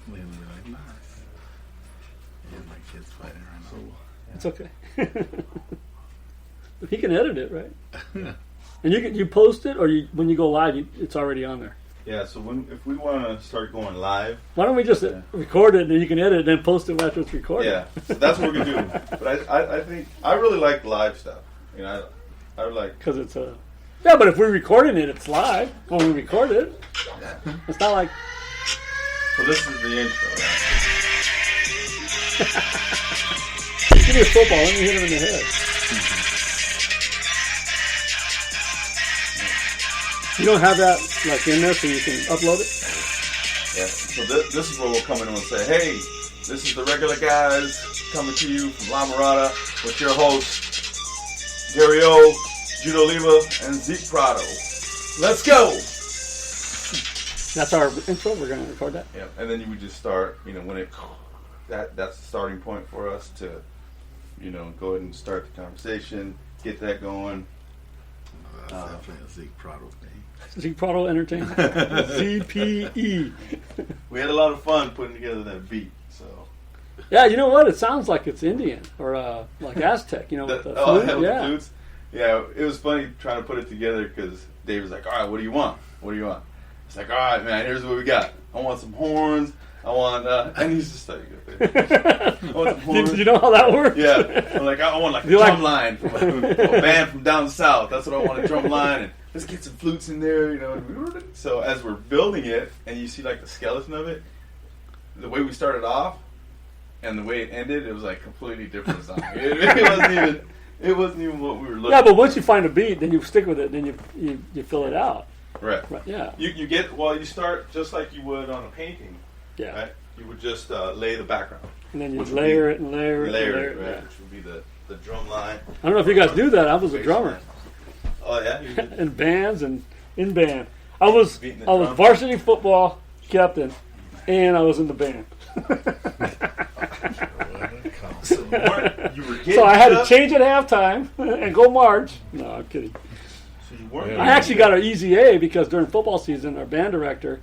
They'll be like, nice. Yeah, my kid's fighting right now. It's okay. He can edit it, right? And you post it, or when you go live, it's already on there. Yeah, so if we want to start going live... Why don't we just record it, and then you can edit it, and then post it after it's recorded? Yeah, so that's what we're going to do. But I think... I really like live stuff. You know, I would like... Because it's a... Yeah, but if we're recording it, it's live when we record it. Yeah. It's not like... So this is the intro. Give me a football, let me hit him in the head. You don't have that like in there so you can upload it? Yeah, so this is where we'll come in and we'll say, hey, this is the Regular Guys coming to you from La Mirada with your hosts, Gary O, Jude Oliva, and Zeke Prado. Let's go! That's our intro, we're going to record that? Yeah, and then you would just start, you know, when that's the starting point for us to, you know, go ahead and start the conversation, get that going. That's definitely a Zeke Prado thing. Zeke Prado Entertainment. ZPE. We had a lot of fun putting together that beat, so. Yeah, you know what? It sounds like it's Indian or like Aztec, you know, with the flute. The flutes. Yeah, it was funny trying to put it together because Dave was like, all right, what do you want? What do you want? It's like, all right, man, here's what we got. I want some horns. I want, and he's just like, I want some horns. Did you know how that works? Yeah. I'm like, I want like a drum line from a band from down south. That's what I want, a drum line. And let's get some flutes in there, you know. So as we're building it, and you see like the skeleton of it, the way we started off and the way it ended, it was like completely different song. It wasn't even what we were looking for. Yeah, but once you find a beat, then you stick with it, then you fill it out. Right. Yeah. You get, well, you start just like you would on a painting. Yeah. Right? You would just lay the background. And then you layer it and layer it. Layer it, right? Yeah. Which would be the drum line. I don't know if you guys knew that. I was a drummer. Oh, yeah? In bands and in band. I was drum. varsity football captain, and I was in the band. So I had to change at halftime and go march. No, I'm kidding. So you weren't. I actually got an easy A because during football season, our band director,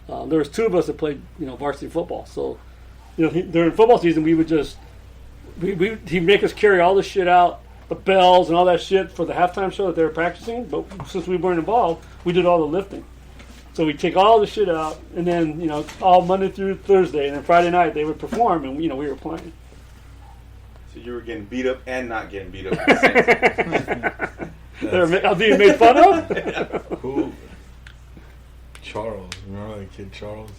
there was two of us that played, you know, varsity football. So, you know, during football season, we would just he'd make us carry all the shit out, the bells and all that shit for the halftime show that they were practicing. But since we weren't involved, we did all the lifting. So we'd take all the shit out, and then, you know, all Monday through Thursday, and then Friday night they would perform, and, you know, we were playing. So you were getting beat up and not getting beat up at the same time. I was being made fun of? Who? Charles. Remember the kid Charles?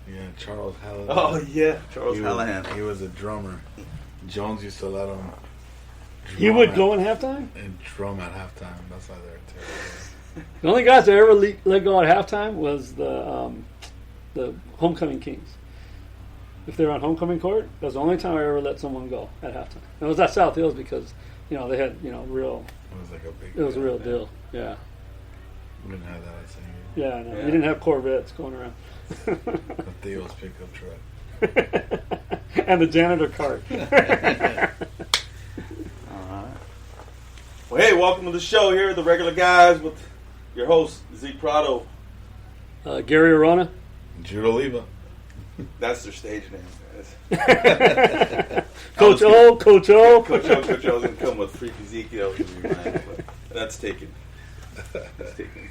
Yeah, Charles Hallahan. Oh, yeah. Charles Hallahan. He was a drummer. Jones used to let him He would go in halftime? And drum at halftime. That's why they're terrible. The only guys that ever let go at halftime was the Homecoming Kings. If they were on homecoming court, that was the only time I ever let someone go at halftime. And it was at South Hills because, you know, they had, you know, real... It was like a big... It was a real deal, yeah. We didn't have that at St. Yeah, I know. We didn't have Corvettes going around. The Theo's pickup truck. And the janitor cart. Alright. Well, hey, welcome to the show here, The Regular Guys, with your host, Zeke Prado. Gary Orona. Jude Oliva. That's their stage name, guys. Coach O. Coach O. I was going to come with Freaky Zeke, but that's taken. That's taken.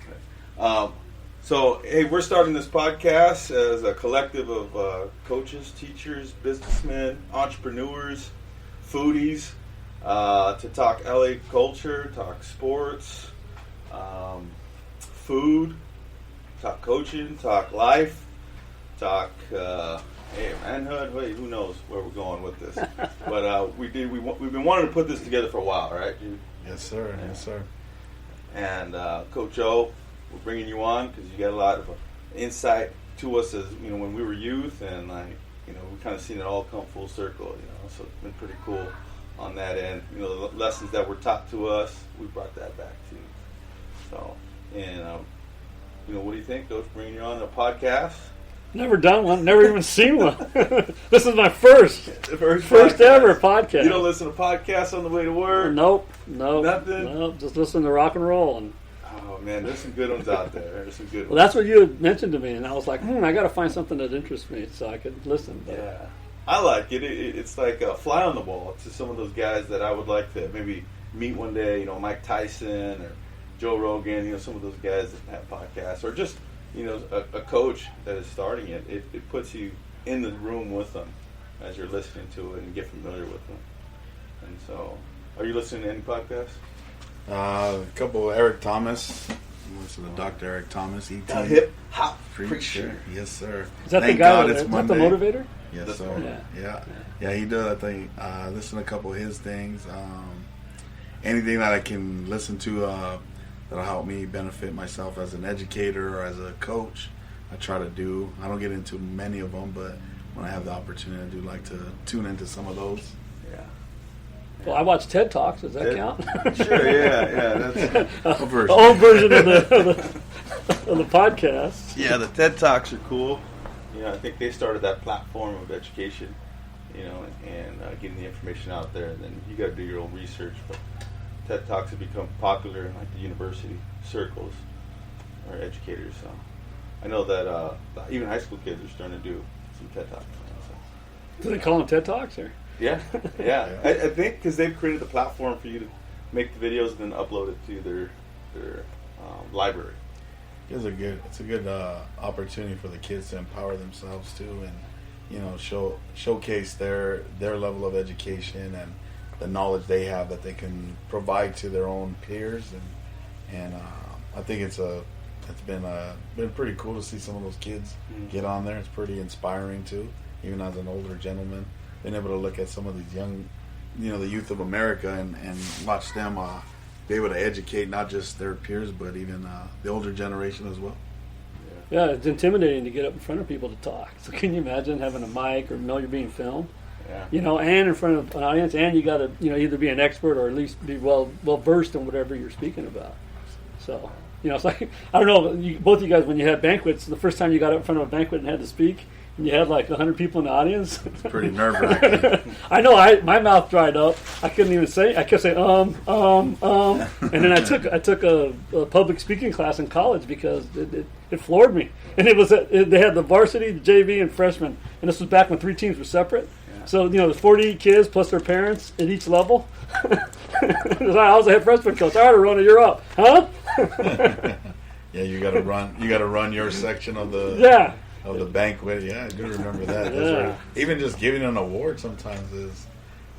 So, hey, we're starting this podcast as a collective of coaches, teachers, businessmen, entrepreneurs, foodies, to talk LA culture, talk sports, food, talk coaching, talk life, talk manhood. Wait, who knows where we're going with this? But we've been wanting to put this together for a while, right, Dude? Yes, sir. Yeah. Yes, sir. And Coach O, we're bringing you on because you got a lot of insight to us as, you know, when we were youth, and like, you know, we've kind of seen it all come full circle, you know, so it's been pretty cool on that end. You know, the lessons that were taught to us, we brought that back too. So, and you know, what do you think, Coach, bringing you on a podcast? Never done one, never even seen one. This is my first ever podcast. You don't listen to podcasts on the way to work? Nope. Nothing? Nope, just listen to rock and roll. And oh man. There's some good ones out there. There's some good Well, ones. that's what you had mentioned to me, and I was like, I got to find something that interests me so I could listen. But Yeah, I like it. It's like a fly on the wall to some of those guys that I would like to maybe meet one day. You know, Mike Tyson or Joe Rogan. You know, some of those guys that have podcasts, or just a coach that is starting it. It puts you in the room with them as you're listening to it and get familiar with them. And so, are you listening to any podcasts? A couple of Eric Thomas. I listen to Dr. Eric Thomas. ET. The hip hop Preacher. Yes, sir. is that Thank the guy? God Is it's that the Monday. motivator? Yes, sir. Yeah, he does. I think listen to a couple of his things. Anything that I can listen to that'll help me benefit myself as an educator or as a coach, I try to do. I don't get into many of them, but when I have the opportunity, I do like to tune into some of those. Yeah. Well, I watch TED Talks. Does that count? Sure. Yeah. That's A version. The old version of the podcast. Yeah, the TED Talks are cool. I think they started that platform of education, and getting the information out there. And then you got to do your own research. But TED Talks have become popular in like the university circles or educators. So I know that even high school kids are starting to do some TED Talks. Do they call them TED Talks or? Yeah. I think because they've created the platform for you to make the videos and then upload it to their library. It's a good opportunity for the kids to empower themselves too, and showcase their level of education and the knowledge they have that they can provide to their own peers, and I think it's been pretty cool to see some of those kids get on there. It's pretty inspiring too, even as an older gentleman, being able to look at some of these young, the youth of America and watch them be able to educate not just their peers, but even the older generation as well. Yeah, it's intimidating to get up in front of people to talk. So can you imagine having a mic or know you're being filmed? Yeah. And in front of an audience, and you got to, either be an expert or at least be well versed in whatever you're speaking about. So, it's like, I don't know, both of you guys, when you had banquets, the first time you got up in front of a banquet and had to speak, and you had like 100 people in the audience. It's pretty nerve-wracking. I know. My mouth dried up. I couldn't even say. I kept saying and then I took a public speaking class in college because it floored me. And it was they had the varsity, the JV, and freshmen. And this was back when 3 teams were separate. Yeah. So there's 40 kids plus their parents at each level. I was the head freshman coach. All right, Orona, you're up, huh? Yeah, you got to run. You got to run your section of the. Yeah. Of the banquet, yeah, I do remember that. Yeah. Even just giving an award sometimes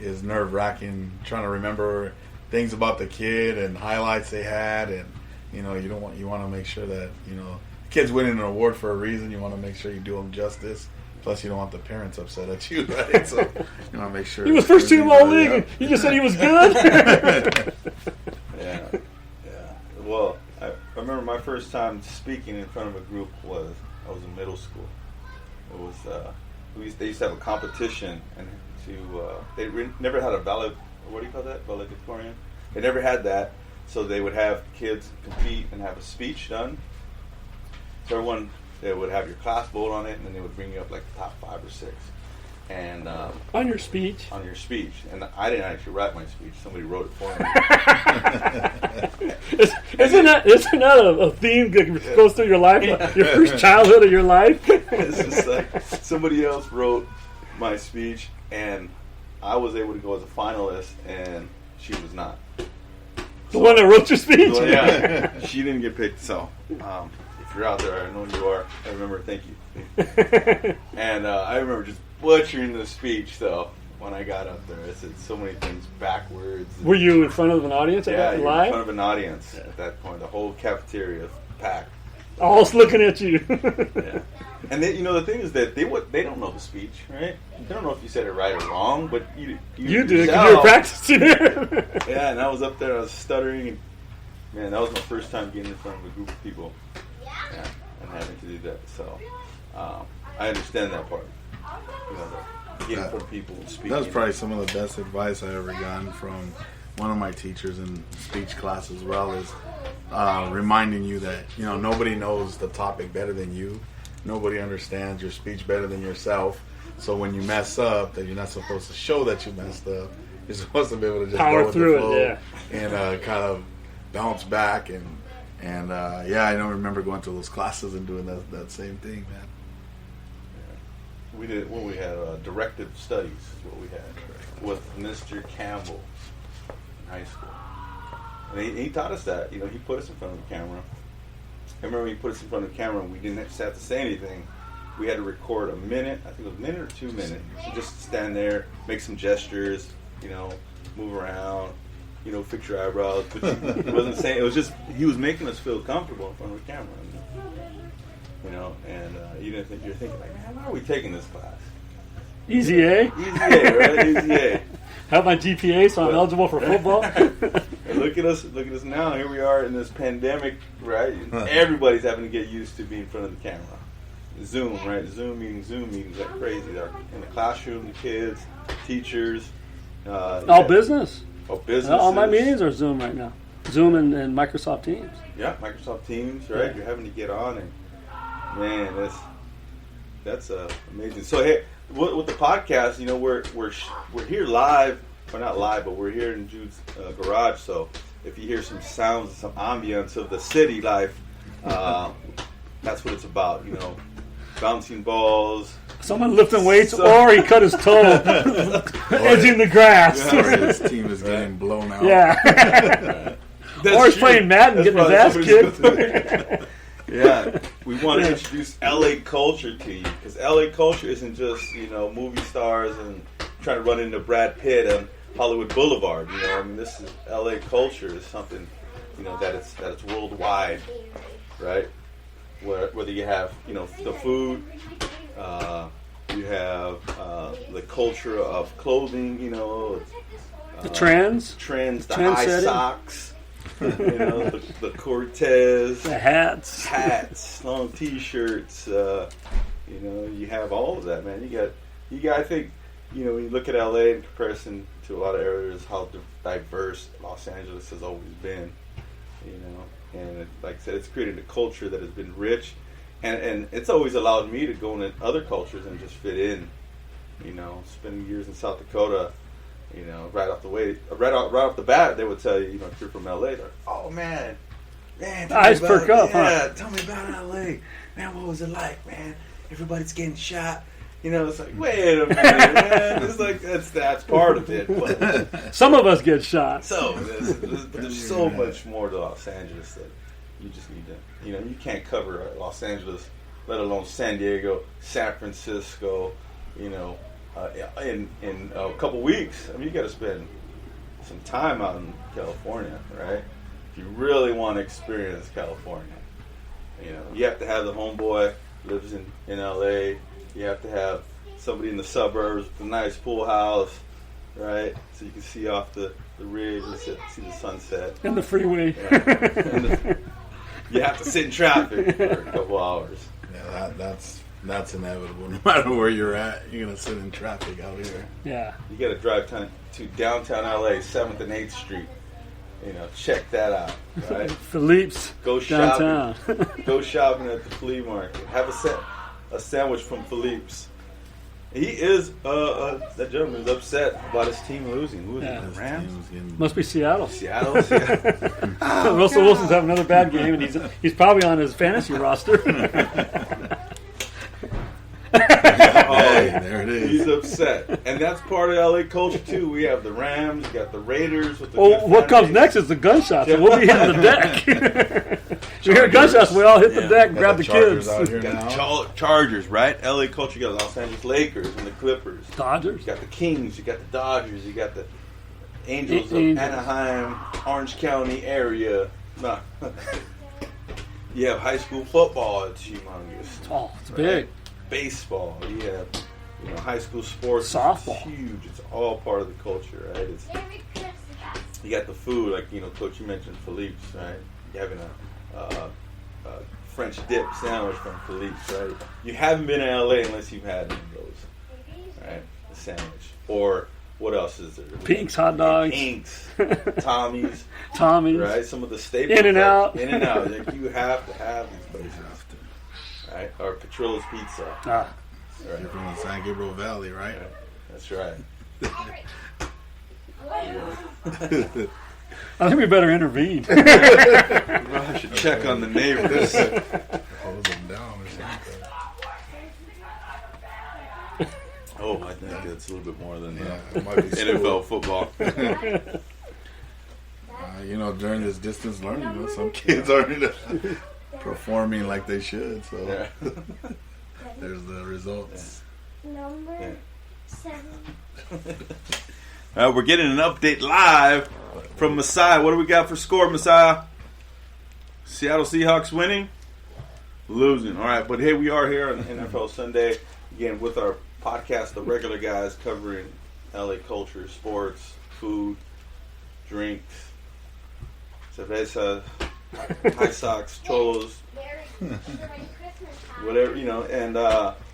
is nerve wracking. Trying to remember things about the kid and highlights they had, and you want to make sure that the kid's winning an award for a reason. You want to make sure you do them justice. Plus, you don't want the parents upset at you, right? So you want to make sure he was first team all league. And you just said he was good. Yeah. Well, I remember my first time speaking in front of a group I was in middle school. It was they used to have a competition, and they never had a what do you call that? Valedictorian. They never had that, so they would have kids compete and have a speech done. So everyone, they would have your class vote on it, and then they would bring you up like the top 5 or 6. And on your speech. On your speech, and I didn't actually write my speech. Somebody wrote it for me. Isn't that a theme that goes through your life? Yeah. Your first childhood of your life. It's just like somebody else wrote my speech, and I was able to go as a finalist, and she was not. The one that wrote your speech. So, yeah, she didn't get picked. So if you're out there, I know you are. I remember. Thank you. And I remember just butchering the speech, though, when I got up there. I said so many things backwards. Were you in front of an audience? Yeah, you were live? in front of an audience at that point. The whole cafeteria packed. All looking at you. Yeah. And they, the thing is that they don't know the speech, right? They don't know if you said it right or wrong, but you did because you were practicing it. Yeah, and I was up there, I was stuttering, and man, that was my first time getting in front of a group of people. Yeah, and having to do that. So I understand that part. Getting in front of people and speaking. That was probably some of the best advice I ever gotten from one of my teachers in speech class as well, is reminding you that nobody knows the topic better than you. Nobody understands your speech better than yourself. So when you mess up, that you're not supposed to show that you messed up. You're supposed to be able to just power go with through the flow it, yeah, and kind of bounce back and And yeah, I don't remember going to those classes and doing that same thing, man. Yeah. We did when we had directive studies is what we had with Mr. Campbell in high school, and he taught us that. You know, he put us in front of the camera. I remember he put us in front of the camera and we didn't just have to say anything. We had to record a minute, I think it was a minute or 2 minutes. Just stand there, make some gestures, you know, move around, you know, fix your eyebrows. But he wasn't saying, it was just, he was making us feel comfortable in front of the camera. You know, and you're thinking like, man, why are we taking this class? Easy A? Easy A, right? Easy A. Have my GPA so I'm eligible for football. And look at us now. Here we are in this pandemic, right? Everybody's having to get used to being in front of the camera. Zoom, right? Zoom meetings like crazy. They're in the classroom, the kids, teachers. All business. Oh, business. All my meetings are Zoom right now. Zoom and Microsoft Teams. Yeah, Microsoft Teams, right? Yeah. You're having to get on, and man, that's amazing. So hey, with the podcast, you know, we're here live, or not live, but we're here in Jude's garage. So if you hear some sounds, some ambience of the city life, that's what it's about. You know, bouncing balls. Someone lifting weights, or he cut his toe edging the grass. Yeah, or his team is getting blown out. Yeah. Or he's playing Madden, getting his ass kicked. Yeah, we want to introduce LA culture to you, because LA culture isn't just, you know, movie stars and trying to run into Brad Pitt on Hollywood Boulevard. You know, I mean, this is LA culture is something, you know, that it's worldwide, right? Whether you have, you know, the food, you have the culture of clothing, you know, the trends, the high setting. Socks. You know, the Cortez, the hats, long T-shirts. You know, you have all of that, man. You got. I think, you know, when you look at LA in comparison to a lot of areas, how diverse Los Angeles has always been. You know, and like I said, it's created a culture that has been rich, and it's always allowed me to go into other cultures and just fit in. You know, spending years in South Dakota. You know, right off the bat, they would tell you, you know, if you're from LA, they're like, oh man, eyes perk up, yeah, tell me about LA, man. What was it like, man? Everybody's getting shot. You know, it's like, wait a minute, man. It's like that's part of it. But some of us get shot. So, but there's so much more to Los Angeles that you just need to, you know, you can't cover Los Angeles, let alone San Diego, San Francisco, you know. In a couple weeks, I mean, you got to spend some time out in California, right? If you really want to experience California, you know, you have to have the homeboy lives in LA. You have to have somebody in the suburbs with a nice pool house, right? So you can see off the ridge and see the sunset And the freeway. Yeah. You have to sit in traffic for a couple hours. Yeah, that's inevitable. No matter where you're at, you're gonna sit in traffic out here. Yeah. You got to drive to downtown LA, 7th and 8th Street. You know, check that out. Right? Philippe's. Go downtown. shopping. Go shopping at the flea market. Have a sandwich from Philippe's. He is that gentleman is upset about his team losing. Who is it? The Rams? Must be Seattle. Seattle. Russell Wilson's having another bad game, and he's probably on his fantasy roster. Hey, there it is. He's upset, and that's part of LA culture too. We have the Rams, you got the Raiders. With the What comes next is the gunshots. So we'll be hitting the deck. We hear gunshots, we all hit the deck and grab the kids. You got the Chargers, right? LA culture. You got the Los Angeles Lakers and the Clippers. Dodgers. You got the Kings. You got the Dodgers. You got the Angels of Anaheim, Orange County area. Nah. You have high school football. It's humongous. Oh, it's big. Baseball. You have, you know, high school sports. Softball. It's huge. It's all part of the culture, right? You got the food, like, you know, Coach, you mentioned Philippe's, right? You're having a French dip sandwich from Philippe's, right? You haven't been in LA unless you've had one of those, right? The sandwich. Or what else is there? Pink's hot dogs. Pink's, Tommy's, right? Some of the staples. In-N-Out. In-N-Out. Like, you have to have these places. Right? Or Petrola's Pizza. Ah. Right. You're from the San Gabriel Valley, right? That's right. I think we better intervene. I should check on the neighbors. Hose them down or something. Oh, I think that's a little bit more than It might be NFL football. During this distance learning, some kids aren't performing like they should. So there's the results. Number 7. We're getting an update live from Messiah. What do we got for score, Messiah? Seattle Seahawks winning? Losing. All right, but hey, we are here on NFL Sunday, again, with our podcast, The Regular Guys, covering LA culture, sports, food, drinks, cerveza, high socks, cholos, whatever, and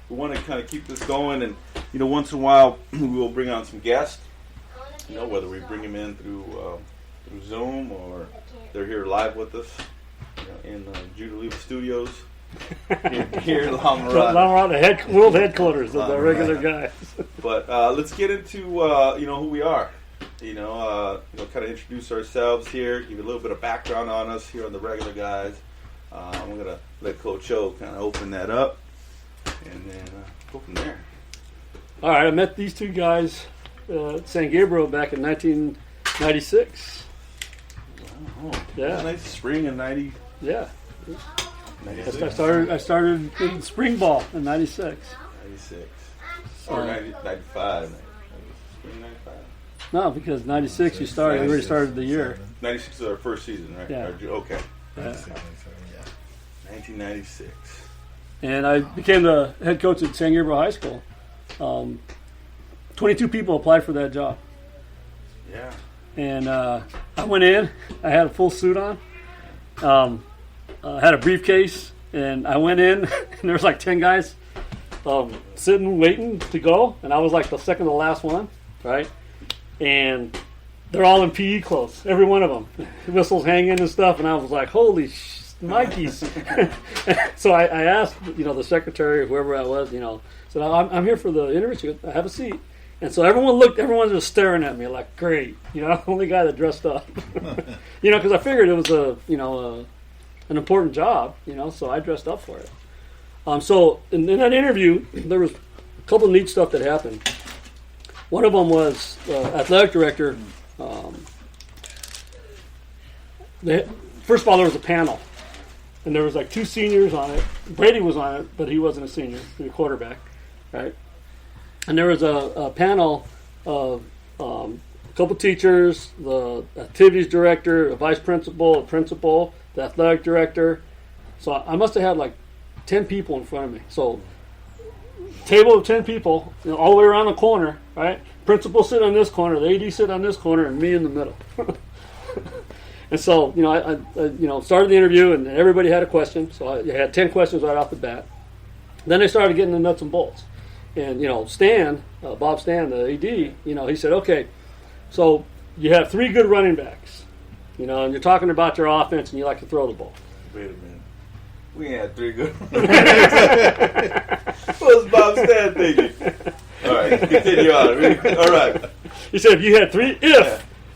we want to kind of keep this going, and, once in a while, we will bring on some guests, whether we bring them in through Zoom or they're here live with us, in Jude Oliva Studios. Here in La Mirada. La Mirada, world headquarters of the Regular Guys. But let's get into who we are. Kind of introduce ourselves here, give you a little bit of background on us here on the Regular Guys. I'm gonna let Coach O kind of open that up, and then go from there. All right, I met these two guys at San Gabriel back in 1996. Wow. Yeah, Nice spring in 90. Yeah. 96. I started in spring ball in 96. 96. Or 95. Spring 95. No, because 96 you already started the year. 96 is our first season, right? Yeah. Okay. Yeah. 1996. And I became the head coach at San Gabriel High School. 22 people applied for that job. Yeah. And I went in. I had a full suit on. I had a briefcase, and I went in, and there was like 10 guys sitting, waiting to go, and I was like the second to the last one, right? And they're all in PE clothes, every one of them. Whistles hanging and stuff, and I was like, holy Mikeys. So I asked, the secretary or whoever I was, said, I'm here for the interview. She goes, I have a seat. And so everyone was just staring at me like, great, only guy that dressed up. Because I figured it was an important job, so I dressed up for it. So in that interview, there was a couple of neat stuff that happened. One of them was athletic director. First of all, there was a panel, and there was like 2 seniors on it. Brady was on it, but he wasn't a senior, he was a quarterback, right? And there was a panel of a couple teachers, the activities director, a vice principal, a principal, the athletic director. So I must have had like 10 people in front of me. So table of 10 people, all the way around the corner, right? Principal sit on this corner, the AD sit on this corner, and me in the middle. And so, I started the interview, and everybody had a question. So I had 10 questions right off the bat. Then they started getting the nuts and bolts. And, Stan, Bob Stan, the AD, he said, okay, so you have 3 good running backs, and you're talking about your offense, and you like to throw the ball. Wait a minute. We ain't had 3 good. What's Bob Stan thinking? All right, continue on. All right. He said if you had 3,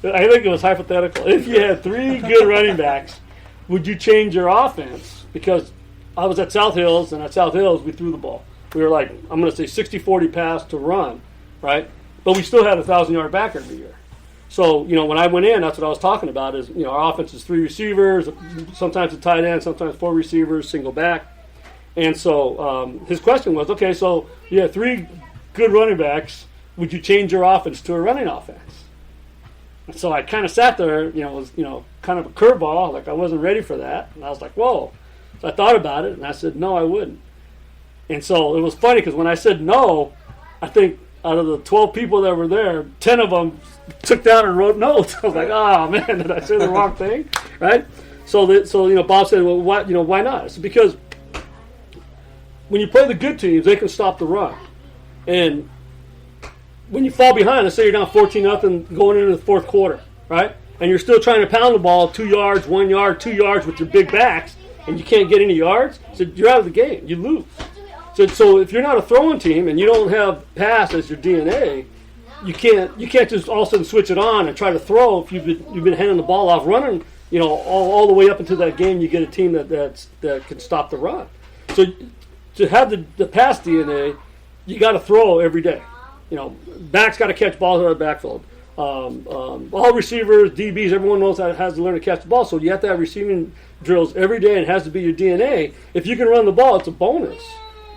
I think it was hypothetical, if you had 3 good running backs, would you change your offense? Because I was at South Hills, and at South Hills, we threw the ball. We were like, I'm going to say 60-40 pass to run, right? But we still had a 1,000-yard backer every year. So, when I went in, that's what I was talking about is, our offense is 3 receivers, sometimes a tight end, sometimes 4 receivers, single back. And so his question was, okay, so you have 3 good running backs. Would you change your offense to a running offense? And so I kind of sat there, it was, kind of a curveball. Like I wasn't ready for that. And I was like, whoa. So I thought about it, and I said, no, I wouldn't. And so it was funny because when I said no, I think out of the 12 people that were there, 10 of them took down and wrote notes. I was like, oh man, did I say the wrong thing? Right? So Bob said, well, why not? I said, because when you play the good teams, they can stop the run. And when you fall behind, let's say you're down 14-0 going into the fourth quarter, right? And you're still trying to pound the ball 2 yards, 1 yard, 2 yards with your big backs, and you can't get any yards, so you're out of the game. You lose. So if you're not a throwing team and you don't have pass as your DNA, you can't just all of a sudden switch it on and try to throw if you've been handing the ball off running, all the way up into that game. You get a team that can stop the run. So to have the pass DNA, you got to throw every day. Backs got to catch balls out of the backfield. All receivers, DBs, everyone knows how has to learn to catch the ball. So you have to have receiving drills every day, and it has to be your DNA. If you can run the ball, it's a bonus.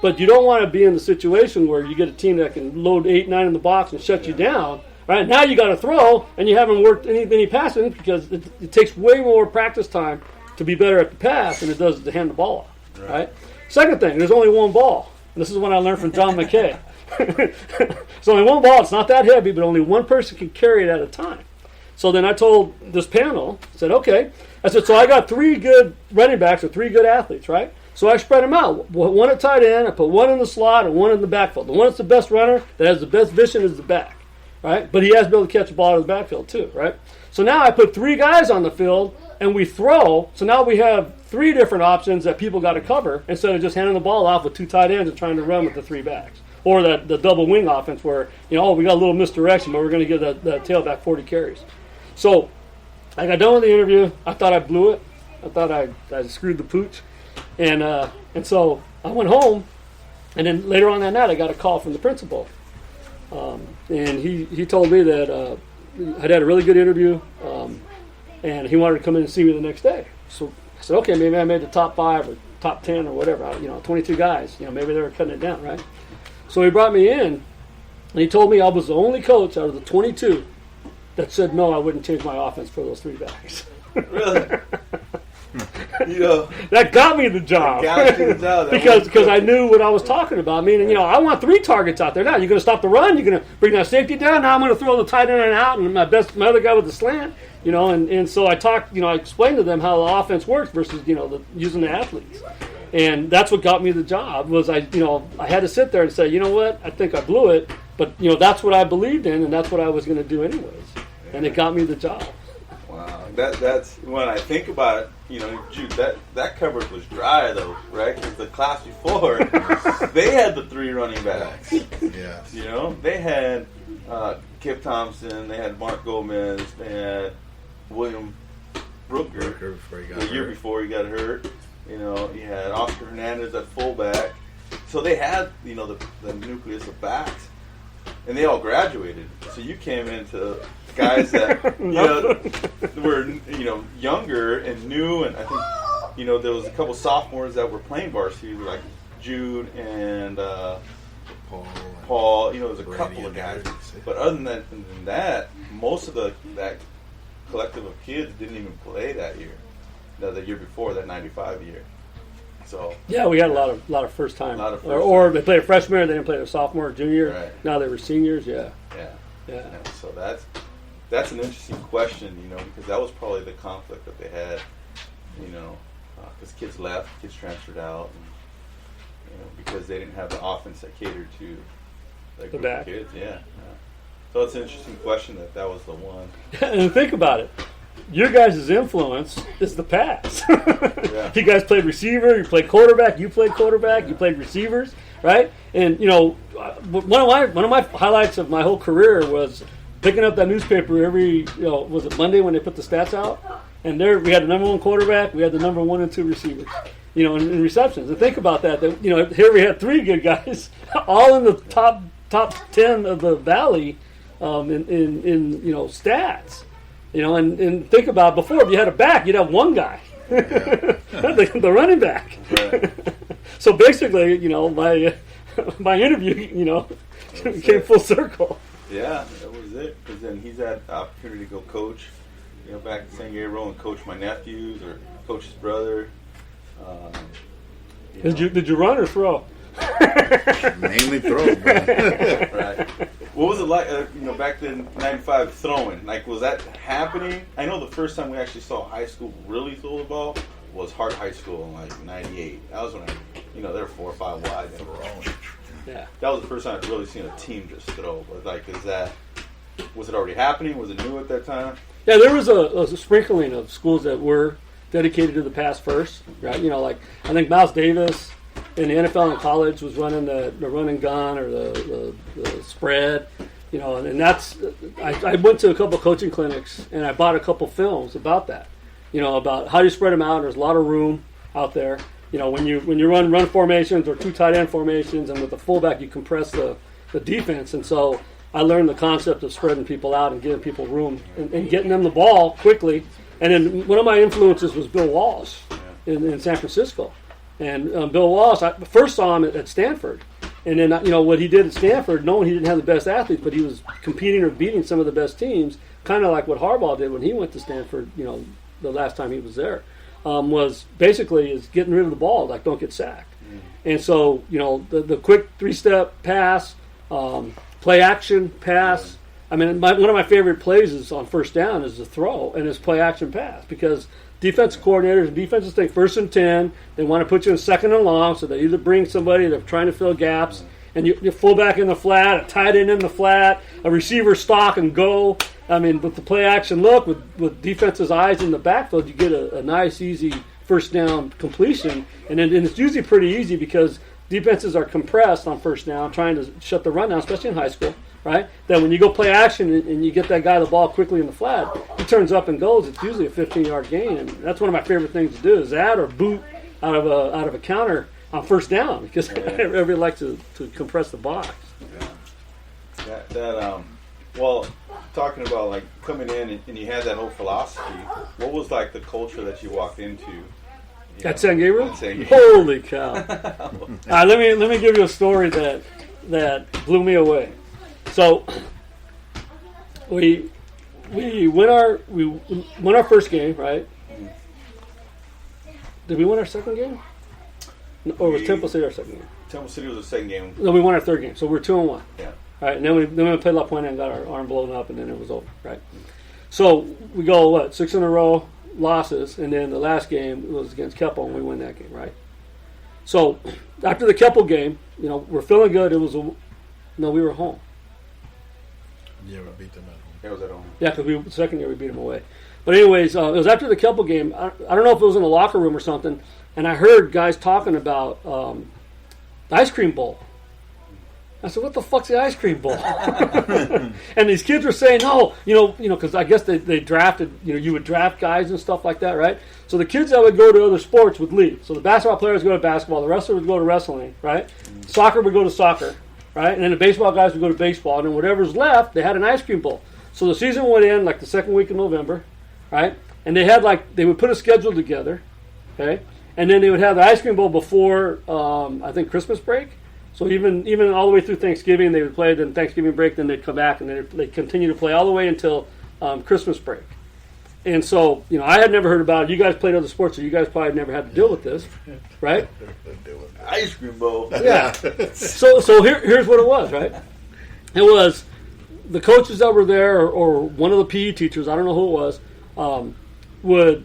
But you don't want to be in the situation where you get a team that can load 8, 9 in the box and shut you down. Right now, you got to throw, and you haven't worked any passing because it takes way more practice time to be better at the pass than it does to hand the ball off. Right? Second thing, there's only one ball. And this is what I learned from John McKay. It's only one ball. It's not that heavy, but only one person can carry it at a time. So then I told this panel, I said, okay. I said, so I got 3 good running backs or 3 good athletes, right? So I spread them out. One at tight end, I put one in the slot and one in the backfield. The one that's the best runner, that has the best vision, is the back, right? But he has to be able to catch the ball out of the backfield too, right? So now I put 3 guys on the field and we throw. So now we have 3 different options that people got to cover instead of just handing the ball off with 2 tight ends and trying to run with the 3 backs. Or the double wing offense where, we got a little misdirection, but we're going to give that tailback 40 carries. So I got done with the interview. I thought I blew it. I thought I screwed the pooch. And so I went home, and then later on that night I got a call from the principal. And he told me that I'd had a really good interview, and he wanted to come in and see me the next day. So I said, okay, maybe I made the top 5 or top 10 or whatever. 22 guys. Maybe they were cutting it down, right? So he brought me in, and he told me I was the only coach out of the 22 that said no, I wouldn't change my offense for those 3 backs. Really? That got me the job. Because I knew what I was talking about. I mean, I want 3 targets out there now. You're going to stop the run. You're going to bring that safety down. Now I'm going to throw the tight end out, and my other guy with the slant. And so I talked. I explained to them how the offense works versus using the athletes. And that's what got me the job. Was I had to sit there and say, you know what, I think I blew it, but that's what I believed in, and that's what I was going to do anyways. And it got me the job. Wow, that's when I think about it. Jude, that cupboard was dry though, right? Because the class before, they had the 3 running backs. Yeah. They had Kip Thompson, they had Mark Gomez, they had William Brooker the year before he got hurt. You had Oscar Hernandez at fullback. So they had, the nucleus of backs. And they all graduated. So you came into guys that, were, younger and new. And I think, there was a couple sophomores that were playing varsity, like Jude and Paul. There's a couple of guys. But other than that, most of that collective of kids didn't even play that year. The year before, that 95 year. So yeah, we had a lot of first time. Or they played a freshman, they didn't play a sophomore or junior. Right. Now they were seniors. Yeah. So that's an interesting question, because that was probably the conflict that they had, because kids left, kids transferred out, and, because they didn't have the offense that catered to the back kids. Yeah. So it's an interesting question that was the one. And think about it. Your guys' influence is the pass. You guys played receiver, you played quarterback, you played quarterback, you played receivers, right? And one of my highlights of my whole career was picking up that newspaper every was it Monday when they put the stats out? And there we had the number 1 quarterback, we had the number 1 and 2 receivers, in receptions. And think about that. Here we had 3 good guys, all in the top 10 of the valley, in stats. And think about before, if you had a back, you'd have 1 guy, the running back. Right. So basically, my interview, came full circle. Yeah, that was it. Because then he's had the opportunity to go coach, back in San Gabriel and coach my nephews or coach his brother. Did you run or throw? Mainly throw. Right. What was it like, back then, 95 throwing? Like, was that happening? I know the first time we actually saw high school really throw the ball was Hart High School in, 98. That was when they were 4 or 5 wide and throwing. Yeah. That was the first time I'd really seen a team just throw. But, was it already happening? Was it new at that time? Yeah, there was a sprinkling of schools that were dedicated to the pass first, right? I think Miles Davis in the NFL and college was running the run and gun or the spread. You know, and that's I went to a couple coaching clinics and I bought a couple films about that. You know, about how you spread them out. There's a lot of room out there. You know, when you run formations or 2 tight end formations, and with the fullback you compress the defense. And so I learned the concept of spreading people out and giving people room and getting them the ball quickly. And then one of my influences was Bill Walsh in San Francisco. And Bill Walsh, I first saw him at Stanford. And then, you know, what he did at Stanford, knowing he didn't have the best athletes, but he was competing or beating some of the best teams, kind of like what Harbaugh did when he went to Stanford, you know, the last time he was there, was basically getting rid of the ball, like don't get sacked. And so, you know, the quick 3-step pass, play action pass. I mean, one of my favorite plays is on first down is the throw and it's play action pass, because defensive coordinators and defenses think 1st and 10. They want to put you in 2nd and long, so they either bring somebody, they're trying to fill gaps, and you fullback in the flat, a tight end in the flat, a receiver stock and go. I mean, with the play action look, with defense's eyes in the backfield, you get a nice, easy first down completion. And it's usually pretty easy because defenses are compressed on first down, trying to shut the run down, especially in high school, right? That when you go play action and you get that guy the ball quickly in the flat, he turns up and goes. It's usually a 15-yard gain, and that's one of my favorite things to do is that or boot out of a counter on first down, because everybody likes to compress the box. Well, talking about like coming in and you had that whole philosophy, what was like the culture that you walked into? At San Gabriel? Holy cow! Let me give you a story that blew me away. So we win our first game, right? Did we win our second game? Or was Temple City our second game? Temple City was the second game. No, we won our third game, so we're 2-1. Yeah. Right, and then we played La Puente and got our arm blown up, and then it was over. Right. So we go 6 in a row losses, and then the last game was against Keppel, and we win that game. Right. So after the Keppel game, you know, we're feeling good. We were home. Yeah, we beat them at home. It was at home. Yeah, because the second year we beat them away. But anyways, it was after the Keppel game. I don't know if it was in the locker room or something, and I heard guys talking about the ice cream bowl. I said, "What the fuck's the ice cream bowl?" And these kids were saying, "No, you know, because I guess they drafted, you would draft guys and stuff like that, right?" So the kids that would go to other sports would leave. So the basketball players would go to basketball, the wrestlers would go to wrestling, right? Soccer would go to soccer, right? And then the baseball guys would go to baseball, and then whatever's left, they had an ice cream bowl. So the season went in like the second week of November, right? And they would put a schedule together, okay? And then they would have the ice cream bowl before I think Christmas break. So even all the way through Thanksgiving, they would play. Then Thanksgiving break, then they'd come back, and then they'd continue to play all the way until Christmas break. And so, I had never heard about it. You guys played other sports, so you guys probably never had to deal with this, right? Ice cream bowl. Yeah. So here's what it was, right? It was the coaches that were there, or one of the PE teachers, I don't know who it was, would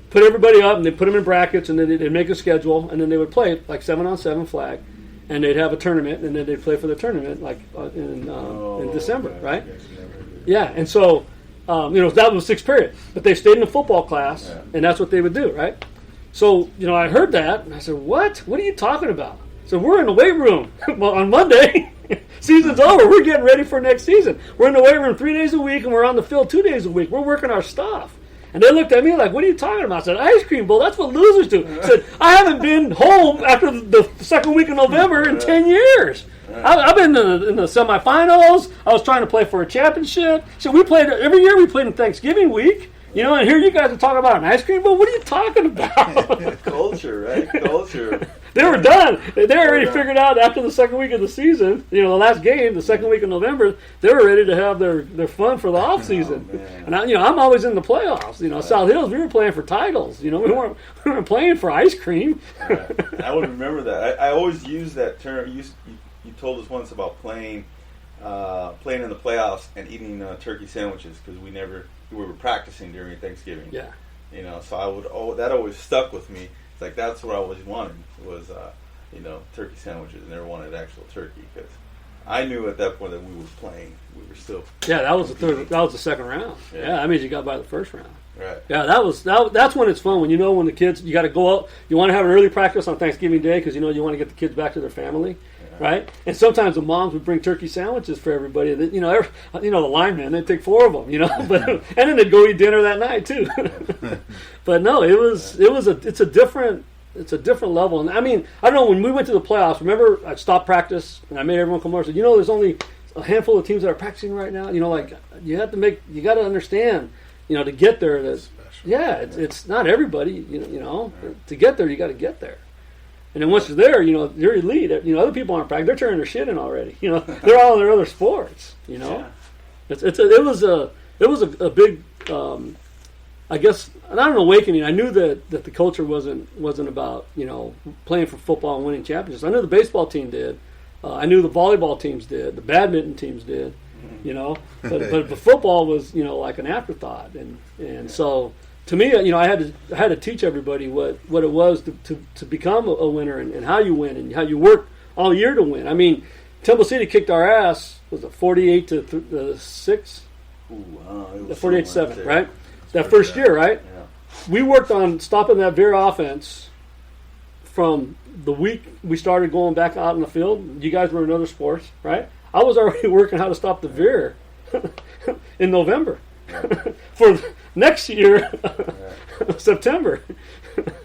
put everybody up, and they'd put them in brackets, and then they'd make a schedule, and then they would play like 7-on-7 flag. And they'd have a tournament, and then they'd play for the tournament, like in December, right? Yeah, and so that was 6th period, but they stayed in the football class, and that's what they would do, right? So I heard that, and I said, "What? What are you talking about?" So we're in the weight room on Monday. Season's over. We're getting ready for next season. We're in the weight room 3 days a week, and we're on the field 2 days a week. We're working our stuff. And they looked at me like, "What are you talking about?" I said, "Ice cream bowl, that's what losers do." I said, "I haven't been home after the second week of November in 10 years. I've been in the semifinals. I was trying to play for a championship. So every year we played in Thanksgiving week. And here you guys are talking about an ice cream bowl? What are you talking about?" Culture, right? Culture. They were done. They already figured out after the second week of the season, the last game, the second week of November, they were ready to have their fun for the off season. And I'm always in the playoffs. South Hills, we were playing for titles. We weren't playing for ice cream. I would remember that. I always use that term. You told us once about playing in the playoffs and eating turkey sandwiches because we were practicing during Thanksgiving. Yeah. So that always stuck with me. It's like that's what I always wanted was turkey sandwiches. I never wanted actual turkey because I knew at that point that we were playing. We were still. Yeah, that was the second round. Yeah, that means you got by the first round. Right. Yeah, that's when it's fun when when the kids, you got to go out. You want to have an early practice on Thanksgiving Day because you want to get the kids back to their family. right? And sometimes the moms would bring turkey sandwiches for everybody. That the linemen, they'd take 4 of them, but and then they'd go eat dinner that night too. But no, it's a different level. And I mean, I don't know, when we went to the playoffs, remember I stopped practice and I made everyone come over and said, there's only a handful of teams that are practicing right now. You got to understand, to get there. It's not everybody. To get there, you got to get there. And then once you're there, you're elite. Other people aren't practicing; they're turning their shit in already. They're all in their other sports. It was a big, I guess, not an awakening. I knew that the culture wasn't about playing for football and winning championships. I knew the baseball team did. I knew the volleyball teams did. The badminton teams did. But the football was like an afterthought, and so to me, I had to teach everybody what it was to become a winner and how you win and how you work all year to win. I mean, Temple City kicked our ass. Was it 48-6? 48-7, right? That first year, right? Yeah. We worked on stopping that veer offense from the week we started going back out in the field. You guys were in other sports, right? I was already working how to stop the veer in November for next year, September.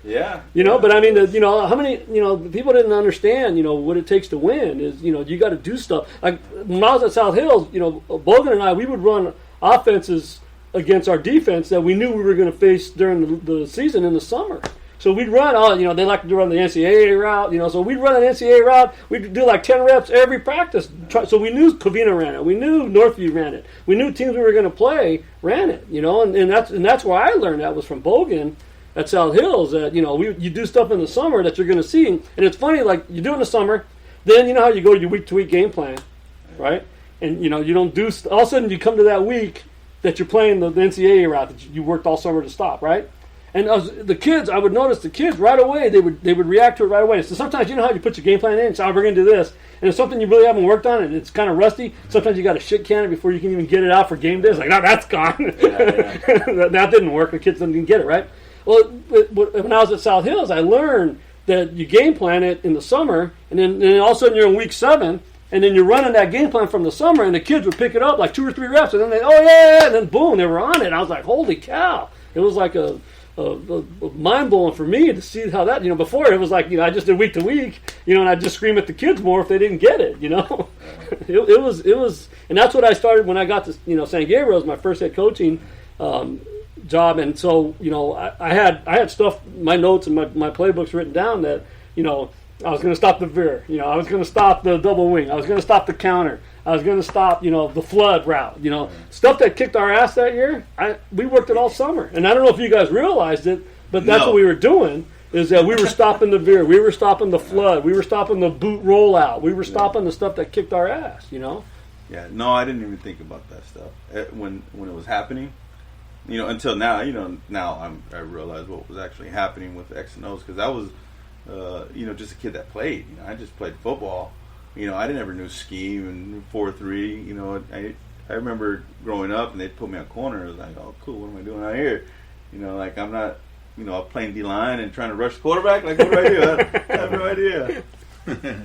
Yeah. But I mean, how many, people didn't understand, what it takes to win is, you got to do stuff. Like when I was at South Hills, Bogan and I, we would run offenses against our defense that we knew we were going to face during the season in the summer. So we'd run, they like to run the NCAA route, so we'd run an NCAA route. We'd do like 10 reps every practice. So we knew Covina ran it. We knew Northview ran it. We knew teams we were going to play ran it, and that's where I learned that was from Bogan at South Hills, that, you do stuff in the summer that you're going to see. And it's funny, like you do it in the summer, then you know how you go to your week-to-week game plan, right? And, you don't do, all of a sudden you come to that week that you're playing the NCAA route that you worked all summer to stop, right? And I would notice the kids right away, they would react to it right away. So sometimes you know how you put your game plan in, and say, we're going to do this. And it's something you really haven't worked on, and it's kind of rusty. Sometimes you got to shit can it before you can even get it out for game day. It's like, that's gone. That didn't work. The kids didn't get it, right? Well, when I was at South Hills, I learned that you game plan it in the summer, and then all of a sudden you're in week 7, and then you're running that game plan from the summer, and the kids would pick it up like 2 or 3 reps, and then and then boom, they were on it. And I was like, holy cow. It was like a mind-blowing for me to see how that, before it was like, I just did week to week, and I'd just scream at the kids more if they didn't get it, It was, and that's what I started when I got to, San Gabriel was my first head coaching job. And so, I had stuff, my notes and my playbooks written down that, I was going to stop the veer, I was going to stop the double wing, I was going to stop the counter, I was going to stop, the flood route, stuff that kicked our ass that year. We worked it all summer, and I don't know if you guys realized it, but that's what we were doing. Is that we were stopping the veer, we were stopping the flood, we were stopping the boot rollout, we were stopping the stuff that kicked our ass. Yeah, no, I didn't even think about that stuff when it was happening. Until now, now I realize what was actually happening with the X and O's, because I was, just a kid that played. I just played football. I didn't ever knew scheme and 4-3. I remember growing up and they'd put me on corner. I was like, oh, cool. What am I doing out here? Like I'm not, playing D-line and trying to rush the quarterback. Like, what do I do? I have no idea.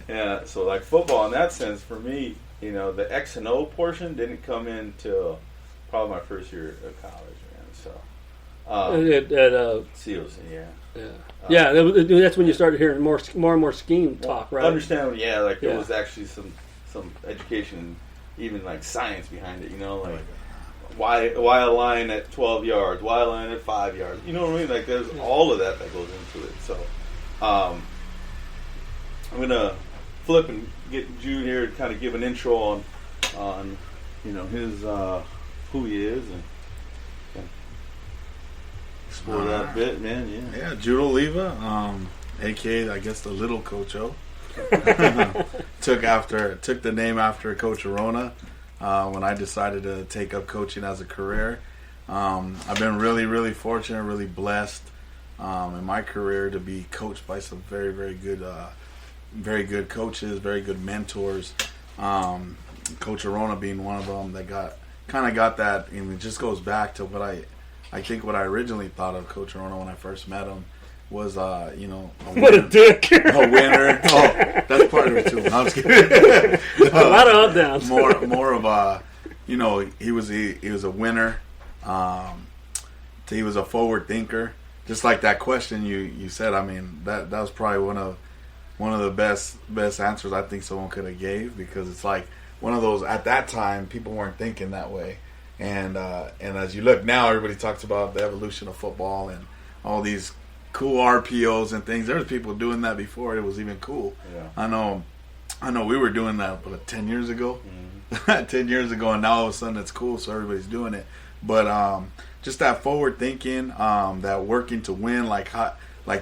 Yeah. So like football in that sense for me, the X and O portion didn't come in till probably my first year of college, man. So at Seals, yeah. That's when you started hearing more and more scheme talk, right? Understand? Yeah, like there was actually some education, even like science behind it. Like why a line at 12 yards, why a line at 5 yards. You know what I mean? Like there's all of that goes into it. So I'm gonna flip and get Jude here to kind of give an intro on his who he is and explore that a bit, man. Yeah, Jude Oliva, aka I guess the little Coach O. took the name after Coach Orona when I decided to take up coaching as a career. I've been really, really fortunate, really blessed in my career to be coached by some very, very good coaches, very good mentors. Coach Orona being one of them that got that, and it just goes back to what I think what I originally thought of Coach Orona when I first met him. was you know, What a dick. a winner. Oh, that's part of it too. No, I'm just kidding. A lot of up downs. more of a, you know, he was a winner. He was a forward thinker. Just like that question you said. I mean, that was probably one of the best answers I think someone could have gave, because it's like one of those, at that time people weren't thinking that way, and as you look now, everybody talks about the evolution of football and all these cool RPOs and things. There was people doing that before it was even cool. Yeah. I know we were doing that 10 years ago. Mm-hmm. 10 years ago, and now all of a sudden it's cool, so everybody's doing it. But just that forward thinking, that working to win, like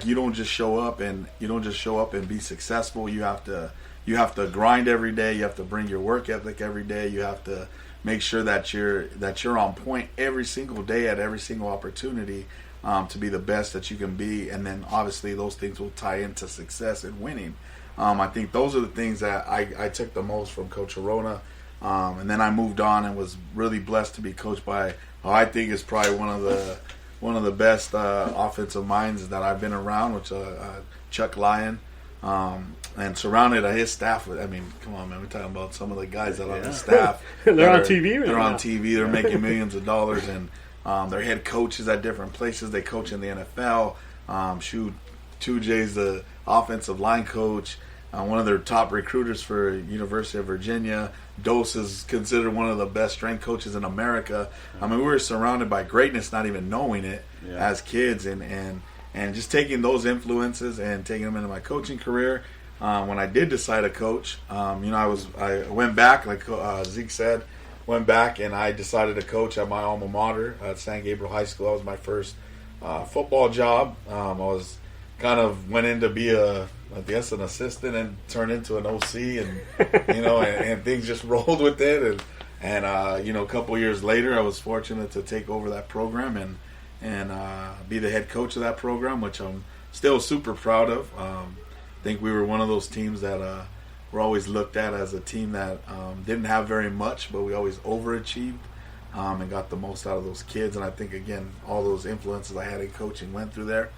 you don't just show up and be successful. You have to grind every day. You have to bring your work ethic every day. You have to make sure that you're on point every single day at every single opportunity, to be the best that you can be. And then obviously those things will tie into success and winning. I think those are the things that I took the most from Coach Orona. And then I moved on and was really blessed to be coached by, I think is probably one of the best offensive minds that I've been around, which Chuck Lyon, and surrounded his staff with. I mean, come on, man, we're talking about some of the guys that are on the staff. They're on TV right They're now. on TV. They're making millions of dollars, and they're head coaches at different places. They coach in the NFL. Jay's the offensive line coach. One of their top recruiters for University of Virginia. Dose is considered one of the best strength coaches in America. I mean, we were surrounded by greatness, not even knowing it as kids, and just taking those influences and taking them into my coaching career. When I did decide to coach, I went back, like Zeke said, went back and I decided to coach at my alma mater at San Gabriel High School. That was my first football job. I was went in to be I guess an assistant and turned into an OC, and and things just rolled with it, and a couple years later I was fortunate to take over that program and be the head coach of that program, which I'm still super proud of. I think we were one of those teams that were always looked at as a team that didn't have very much, but we always overachieved and got the most out of those kids. And I think, again, all those influences I had in coaching went through there.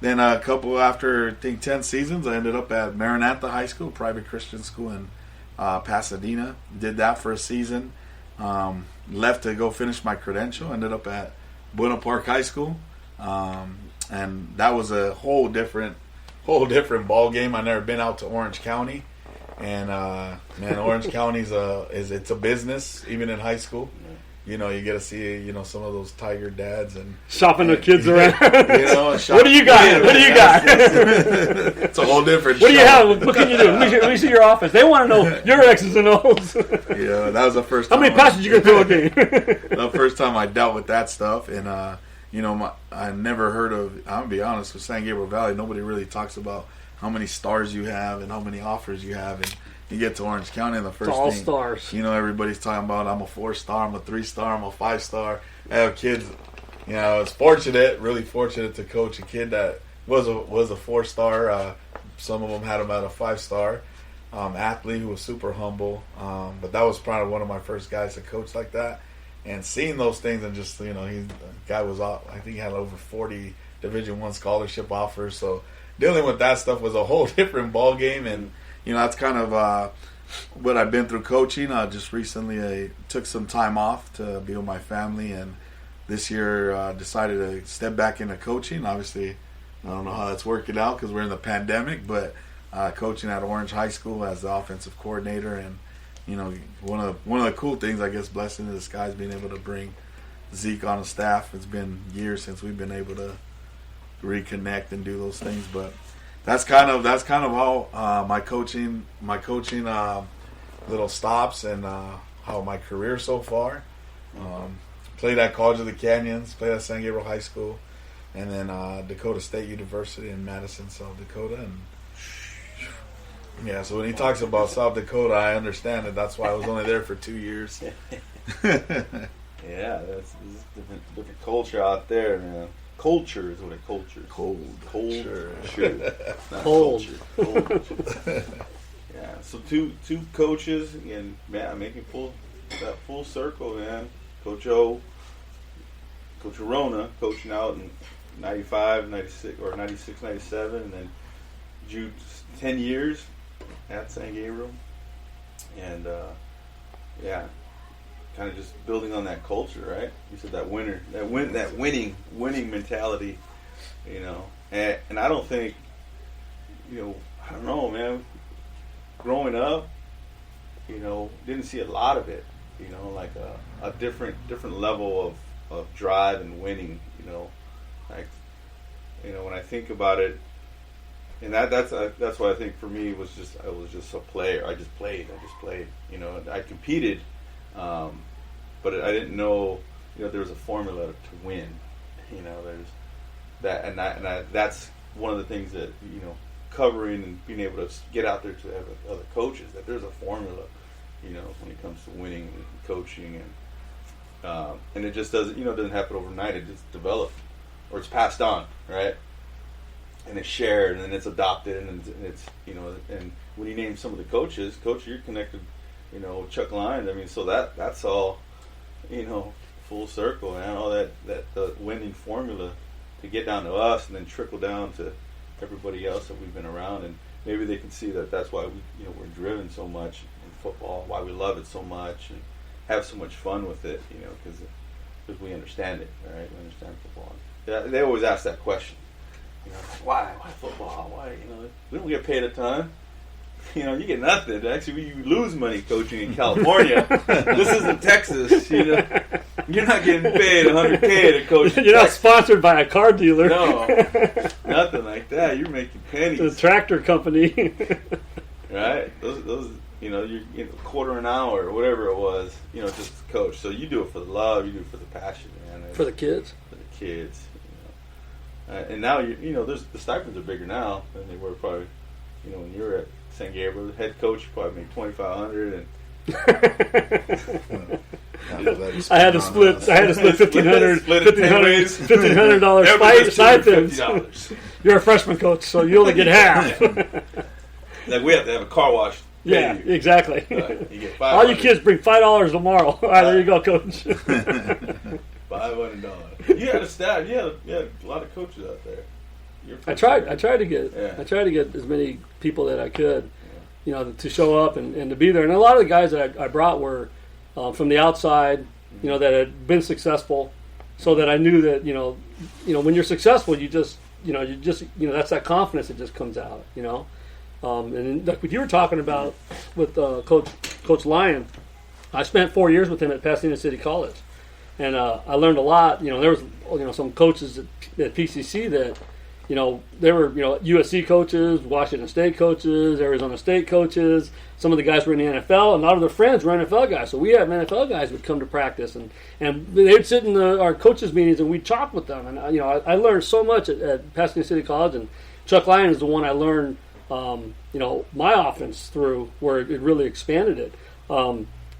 Then a couple after, I think, 10 seasons, I ended up at Maranatha High School, private Christian school in Pasadena. Did that for a season. Left to go finish my credential. Ended up at Buena Park High School. And that was a whole different ball game. I never been out to Orange County. And, man, Orange County it's a business, even in high school. You get to see, some of those Tiger dads and shopping their kids around. What do you got? What do you got? It's a whole different. What do you have? What can you do? Let me see your offense. They want to know your X's and O's. Yeah, that was the first. How many passes you gonna throw a game? The first time I dealt with that stuff, and I never heard of. I'm gonna be honest with San Gabriel Valley. Nobody really talks about how many stars you have and how many offers you have, and you get to Orange County, and the first all thing, stars. Everybody's talking about, I'm a 4-star, I'm a 3-star, I'm a 5-star. I have kids. I was really fortunate to coach a kid that was a 4-star. Some of them had him at a 5-star. Athlete who was super humble. But that was probably one of my first guys to coach like that. And seeing those things, and just the guy was I think he had over 40 Division I scholarship offers. So dealing with that stuff was a whole different ball game, and that's kind of what I've been through coaching. Just recently I took some time off to be with my family, and this year decided to step back into coaching. Obviously, I don't know how that's working out because we're in the pandemic, but coaching at Orange High School as the offensive coordinator. And one of the cool things, I guess, blessing in disguise, being able to bring Zeke on the staff. It's been years since we've been able to reconnect and do those things, but that's kind of how my coaching little stops, and how my career so far. Played at College of the Canyons, played at San Gabriel High School, and then Dakota State University in Madison, South Dakota. And yeah, so when he talks about South Dakota, I understand it. That's why I was only there for 2 years. Yeah, that's different culture out there, man. Culture is what a culture is. Cold. Sure. Not Cold. Culture. Yeah. So two coaches, and man, making full circle, man. Coach Orona coaching out in 95, 96, or 96, 97, and then Jude 10 years at San Gabriel, and kind of just building on that culture, right? You said that winning mentality, and I don't think, I don't know, man. Growing up, didn't see a lot of it, like a different level of drive and winning, when I think about it, and that's what I think for me was I was just a player. I just played, I competed, but I didn't know, there was a formula to win, there's that, and that's one of the things that, covering and being able to get out there to other coaches, that there's a formula, when it comes to winning and coaching, and it just doesn't happen overnight. It just develops, or it's passed on, right? And it's shared, and then it's adopted, and it's and when you name some of the coaches, you're connected, with Chuck Lyons. I mean, so that's all, full circle, man. All that the winning formula to get down to us, and then trickle down to everybody else that we've been around, and maybe they can see that that's why we're driven so much in football, why we love it so much, and have so much fun with it, because we understand it, right? We understand football. They always ask that question, why football? Why, we don't get paid a ton. You get nothing. Actually, you lose money coaching in California. This isn't Texas. You're not getting paid $100K to coach. You're not sponsored by a car dealer. No, nothing like that. You're making pennies. The tractor company. Right? Those. You're a quarter an hour or whatever it was. Just to coach. So you do it for the love. You do it for the passion, man. For the kids. For the kids. And now the stipends are bigger now than they were probably. When you were at San Gabriel, head coach, you probably made $2,500, and I had to split $1,500 stipends. You're a freshman coach, so you only get half. Like we have to have a car wash. Yeah, exactly. You get all you kids bring $5 tomorrow. All right, there you go, coach. $500. You had a staff. You had a lot of coaches out there. I tried to get as many people that I could, to show up and to be there. And a lot of the guys that I brought were from the outside, that had been successful, so that I knew that when you're successful, you just that's that confidence that just comes out, and like what you were talking about with Coach Lyon, I spent 4 years with him at Pasadena City College, and I learned a lot. There was some coaches at PCC that. There were, USC coaches, Washington State coaches, Arizona State coaches. Some of the guys were in the NFL, and a lot of their friends were NFL guys. So we had NFL guys would come to practice, and they'd sit in our coaches' meetings, and we'd talk with them. And, I learned so much at Pasadena City College, and Chuck Lyon is the one I learned, my offense through, where it really expanded it.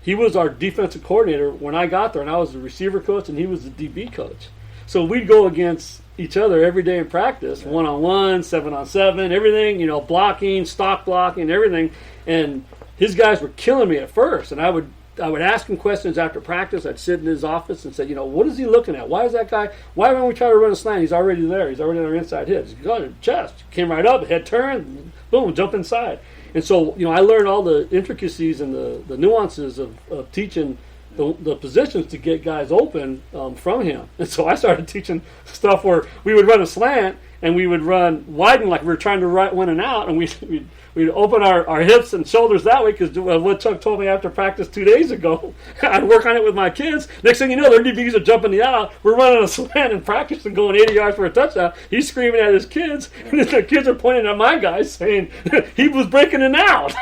He was our defensive coordinator when I got there, and I was the receiver coach, and he was the DB coach. So we'd go against each other every day in practice, 1-on-1, 7-on-7, everything, blocking, stock blocking, everything. And his guys were killing me at first. And I would ask him questions after practice. I'd sit in his office and say, what is he looking at? Why is that guy, why when we try to run a slant, he's already there. He's already on our inside hit. He's got his chest. Came right up, head turned, boom, jump inside. And so, I learned all the intricacies and the nuances of teaching the positions to get guys open from him. And so I started teaching stuff where we would run a slant and we would run widen like we were trying to win and out, and we'd open our hips and shoulders that way, because what Chuck told me after practice 2 days ago, I'd work on it with my kids. Next thing you know, their DBs are jumping the out. We're running a slant in practice and going 80 yards for a touchdown. He's screaming at his kids, and the kids are pointing at my guys saying he was breaking it out.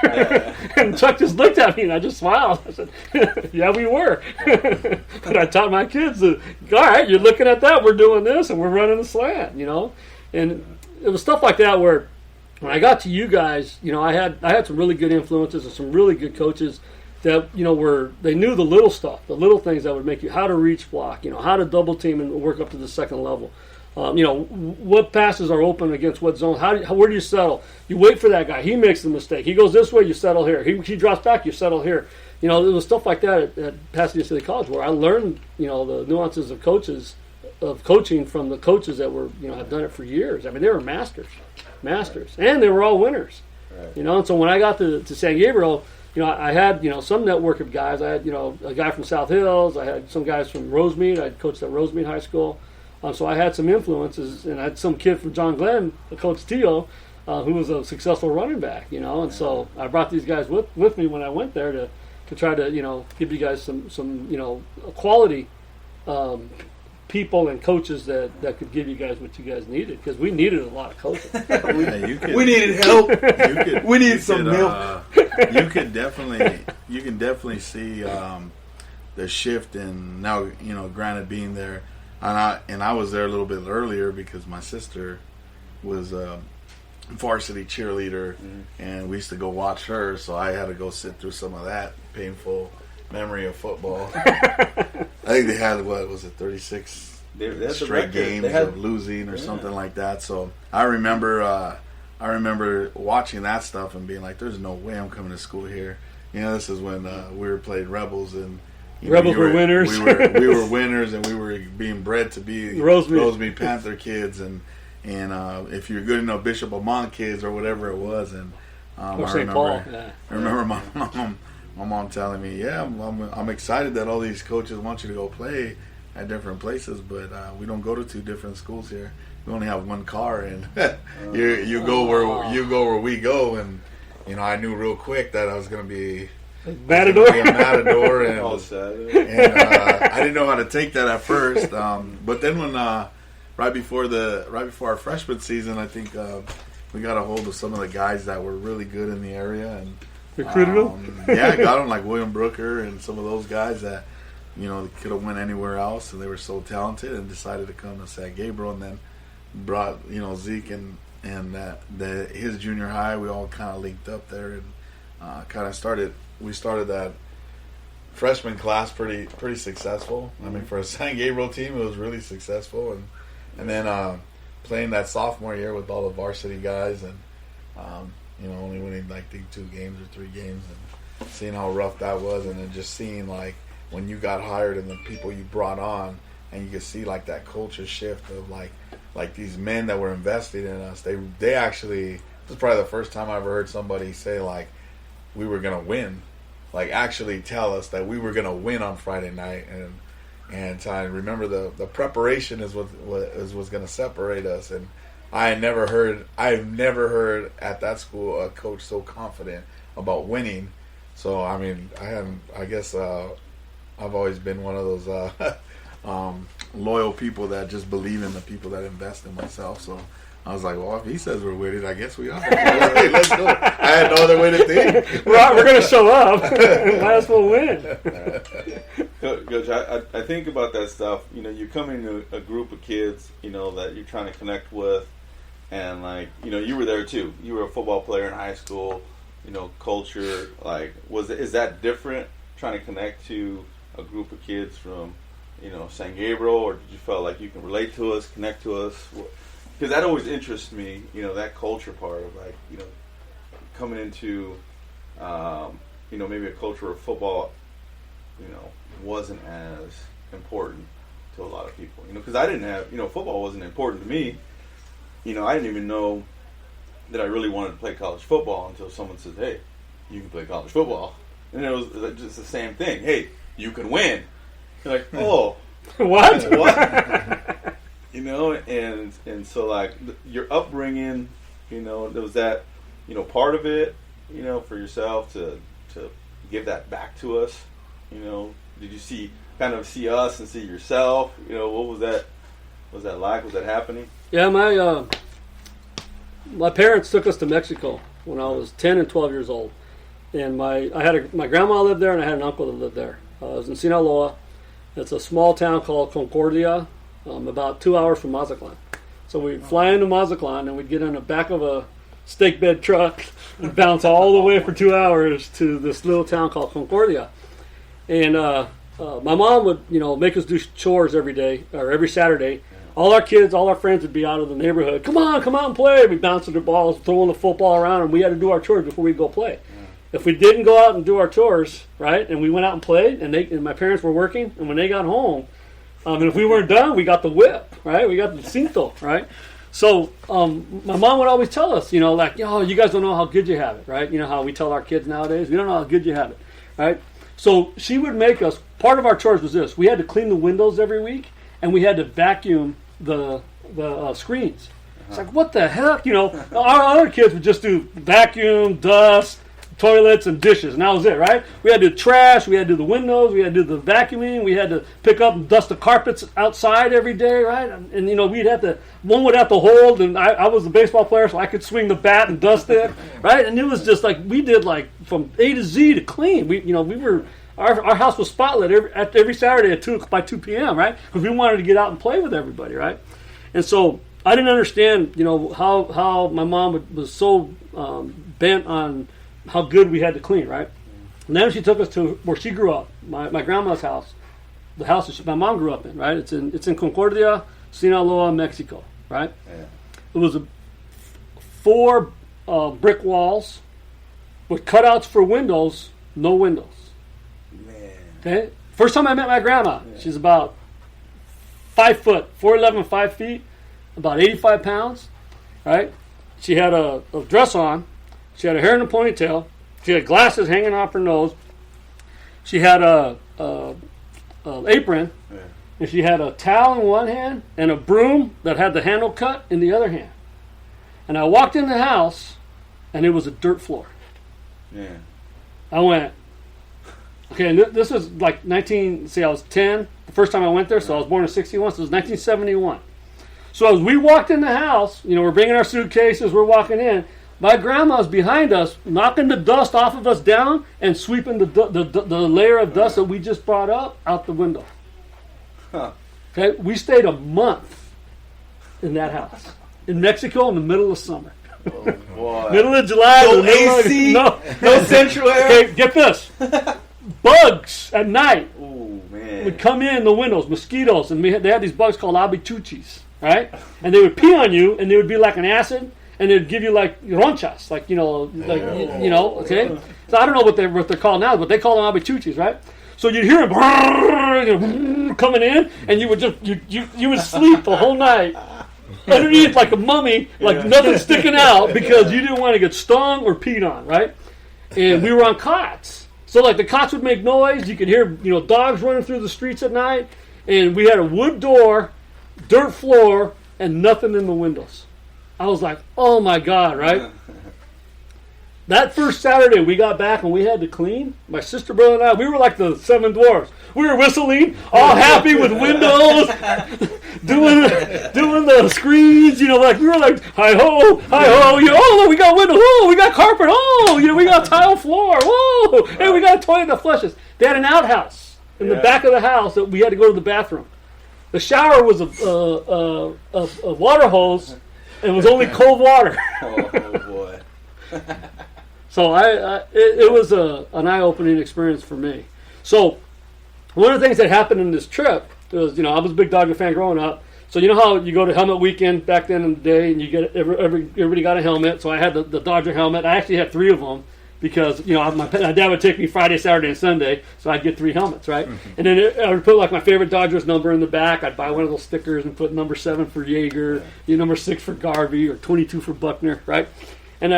And Chuck just looked at me, and I just smiled. I said, yeah, we were. But I taught my kids that, all right, you're looking at that, we're doing this, and we're running the slant, And it was stuff like that where when I got to you guys, I had some really good influences and some really good coaches that, they knew the little stuff, the little things that would make you, how to reach block, how to double team and work up to the second level. What passes are open against what zone, where do you settle? You wait for that guy. He makes the mistake. He goes this way, you settle here. He drops back, you settle here. There was stuff like that at Pasadena City College where I learned, the nuances of coaches of coaching from the coaches that were, have done it for years. I mean, they were masters, and they were all winners. Right. And so when I got to San Gabriel, I had, some network of guys. I had, a guy from South Hills. I had some guys from Rosemead. I coached at Rosemead High School. So I had some influences, and I had some kid from John Glenn, Coach Tio, who was a successful running back, and so I brought these guys with me when I went there to try to, give you guys some quality people and coaches that could give you guys what you guys needed, because we needed a lot of coaching. We needed help. We need some milk. You can definitely see the shift in now. Granted, being there, and I was there a little bit earlier because my sister was a varsity cheerleader, and we used to go watch her. So I had to go sit through some of that painful memory of football. I think they had, 36 straight games of losing or something like that. So I remember watching that stuff and being like, "There's no way I'm coming to school here." This is when we were playing Rebels, and Rebels were winners. We were winners, and we were being bred to be Rosemead Panther kids, and if you're good enough, Bishop Amont kids or whatever it was, and or St. Paul. Yeah. I remember my mom telling me, "Yeah, I'm excited that all these coaches want you to go play at different places, but we don't go to 2 different schools here. We only have 1 car, and you go where we go." And I knew real quick that I was going to be Matador, and I didn't know how to take that at first. But then when right before our freshman season, I think we got a hold of some of the guys that were really good in the area and recruited them. Yeah, got them, like William Brooker and some of those guys that could have went anywhere else, and they were so talented, and decided to come to San Gabriel, and then brought Zeke and his junior high. We all kind of linked up there and kind of started. We started that freshman class pretty successful. I mean, for a San Gabriel team, it was really successful, and then playing that sophomore year with all the varsity guys, and only winning like 2 games or 3 games, and seeing how rough that was, and then just seeing like when you got hired and the people you brought on, and you could see like that culture shift of like these men that were invested in us. They actually, this is probably the first time I ever heard somebody say like we were gonna win, like actually tell us that we were gonna win on Friday night, and I remember the preparation is what was gonna separate us. And I've never heard at that school a coach so confident about winning. So I mean, I guess I've always been one of those loyal people that just believe in the people that invest in myself. So I was like, well, if he says we're winning, I guess we are. Hey, let's go. I had no other way to think. We're going to show up. Might as well win. Coach, I think about that stuff. You come into a group of kids, that you're trying to connect with, and like, you were there too. You were a football player in high school. Culture, like, is that different? Trying to connect to a group of kids from, San Gabriel, or did you feel like you can relate to us, connect to us? Because that always interests me, that culture part of like, coming into, maybe a culture of football, wasn't as important to a lot of people, because I didn't have, football wasn't important to me. I didn't even know that I really wanted to play college football until someone said, "Hey, you can play college football." And it was just the same thing. "Hey, you can win." You're like, "Oh, what?" And so like your upbringing, there was that, part of it, for yourself to give that back to us. Did you see us and see yourself? What was that? Was that like? Was that happening? Yeah, my parents took us to Mexico when I was 10 and 12 years old, and my grandma lived there, and I had an uncle that lived there. I was in Sinaloa. It's a small town called Concordia, about 2 hours from Mazatlan. So we'd fly into Mazatlan, and we'd get in the back of a stake bed truck and bounce all the way for 2 hours to this little town called Concordia. And my mom would, make us do chores every day or every Saturday. All our kids, all our friends would be out of the neighborhood. Come out and play. We'd bounce the balls, throwing the football around, and we had to do our chores before we'd go play. If we didn't go out and do our chores, right, and we went out and played, and my parents were working, and when they got home, And if we weren't done, we got the whip, right? We got the cinto, right? So my mom would always tell us, you know, like, yo, you guys don't know how good you have it, right? You know how we tell our kids nowadays, we don't know how good you have it, right? So she would make us, part of our chores was this. We had to clean the windows every week, and we had to vacuum the screens. It's like, what the heck? You know, our other kids would just do vacuum, dust, toilets, and dishes, and that was it, right? We had to do trash, we had to do the windows, we had to do the vacuuming, we had to pick up and dust the carpets outside every day, right? And you know, one would have to hold, and I was a baseball player, so I could swing the bat and dust it, right? And it was just like, we did like from A to Z to clean. Our house was spotlit every Saturday by 2 p.m., right? Because we wanted to get out and play with everybody, right? And so I didn't understand, you know, how my mom was so bent on how good we had to clean, right? And then she took us to where she grew up, my grandma's house, the house that my mom grew up in, right? It's in Concordia, Sinaloa, Mexico, right? Yeah. It was 4 brick walls with cutouts for windows, no windows. Man. Okay? First time I met my grandma, she's about 5 foot, 4'11", 5 feet, about 85 pounds, right? She had a dress on. She had her hair in a ponytail. She had glasses hanging off her nose. She had a apron, and she had a towel in one hand and a broom that had the handle cut in the other hand. And I walked in the house, and it was a dirt floor. Yeah. I went, okay, and this is like I was 10 the first time I went there, so I was born in 61, so it was 1971. So as we walked in the house, you know, we're bringing our suitcases, we're walking in, my grandma's behind us, knocking the dust off of us down and sweeping the layer of dust that we just brought up out the window. Huh. Okay, we stayed a month in that house in Mexico in the middle of summer. Oh, boy. Middle of July. No AC? No central air? Okay, get this. Bugs at night Oh, man. would come in the windows, mosquitoes, and they had these bugs called habituchis, right? And they would pee on you, and they would be like an acid, and they'd give you like ronchas, like, you know, okay? So I don't know what they're called now, but they call them habituchis, right? So you'd hear them coming in, and you would just you would sleep the whole night underneath like a mummy, like nothing sticking out, because you didn't want to get stung or peed on, right? And we were on cots, so like the cots would make noise. You could hear, you know, dogs running through the streets at night, and we had a wood door, dirt floor, and nothing in the windows. I was like, oh my God, right? That first Saturday we got back and we had to clean. My sister, brother, and I, we were like the 7 dwarfs. We were whistling, all happy with windows, doing the screens, you know, like we were like, hi-ho, you know, oh, we got windows, oh, we got carpet, oh, you know, we got tile floor, whoa, hey, we got a toilet that flushes. They had an outhouse in the back of the house that we had to go to the bathroom. The shower was a water hose, and it was only cold water. Oh boy. So it was an eye-opening experience for me. So one of the things that happened in this trip was, you know, I was a big Dodger fan growing up. So you know how you go to helmet weekend back then in the day, and you get everybody got a helmet. So I had the Dodger helmet. I actually had 3 of them because, you know, my dad would take me Friday, Saturday, and Sunday, so I'd get 3 helmets, right? Mm-hmm. And then I would put like my favorite Dodgers number in the back. I'd buy one of those stickers and put number 7 for Yeager, number 6 for Garvey, or 22 for Buckner, right? And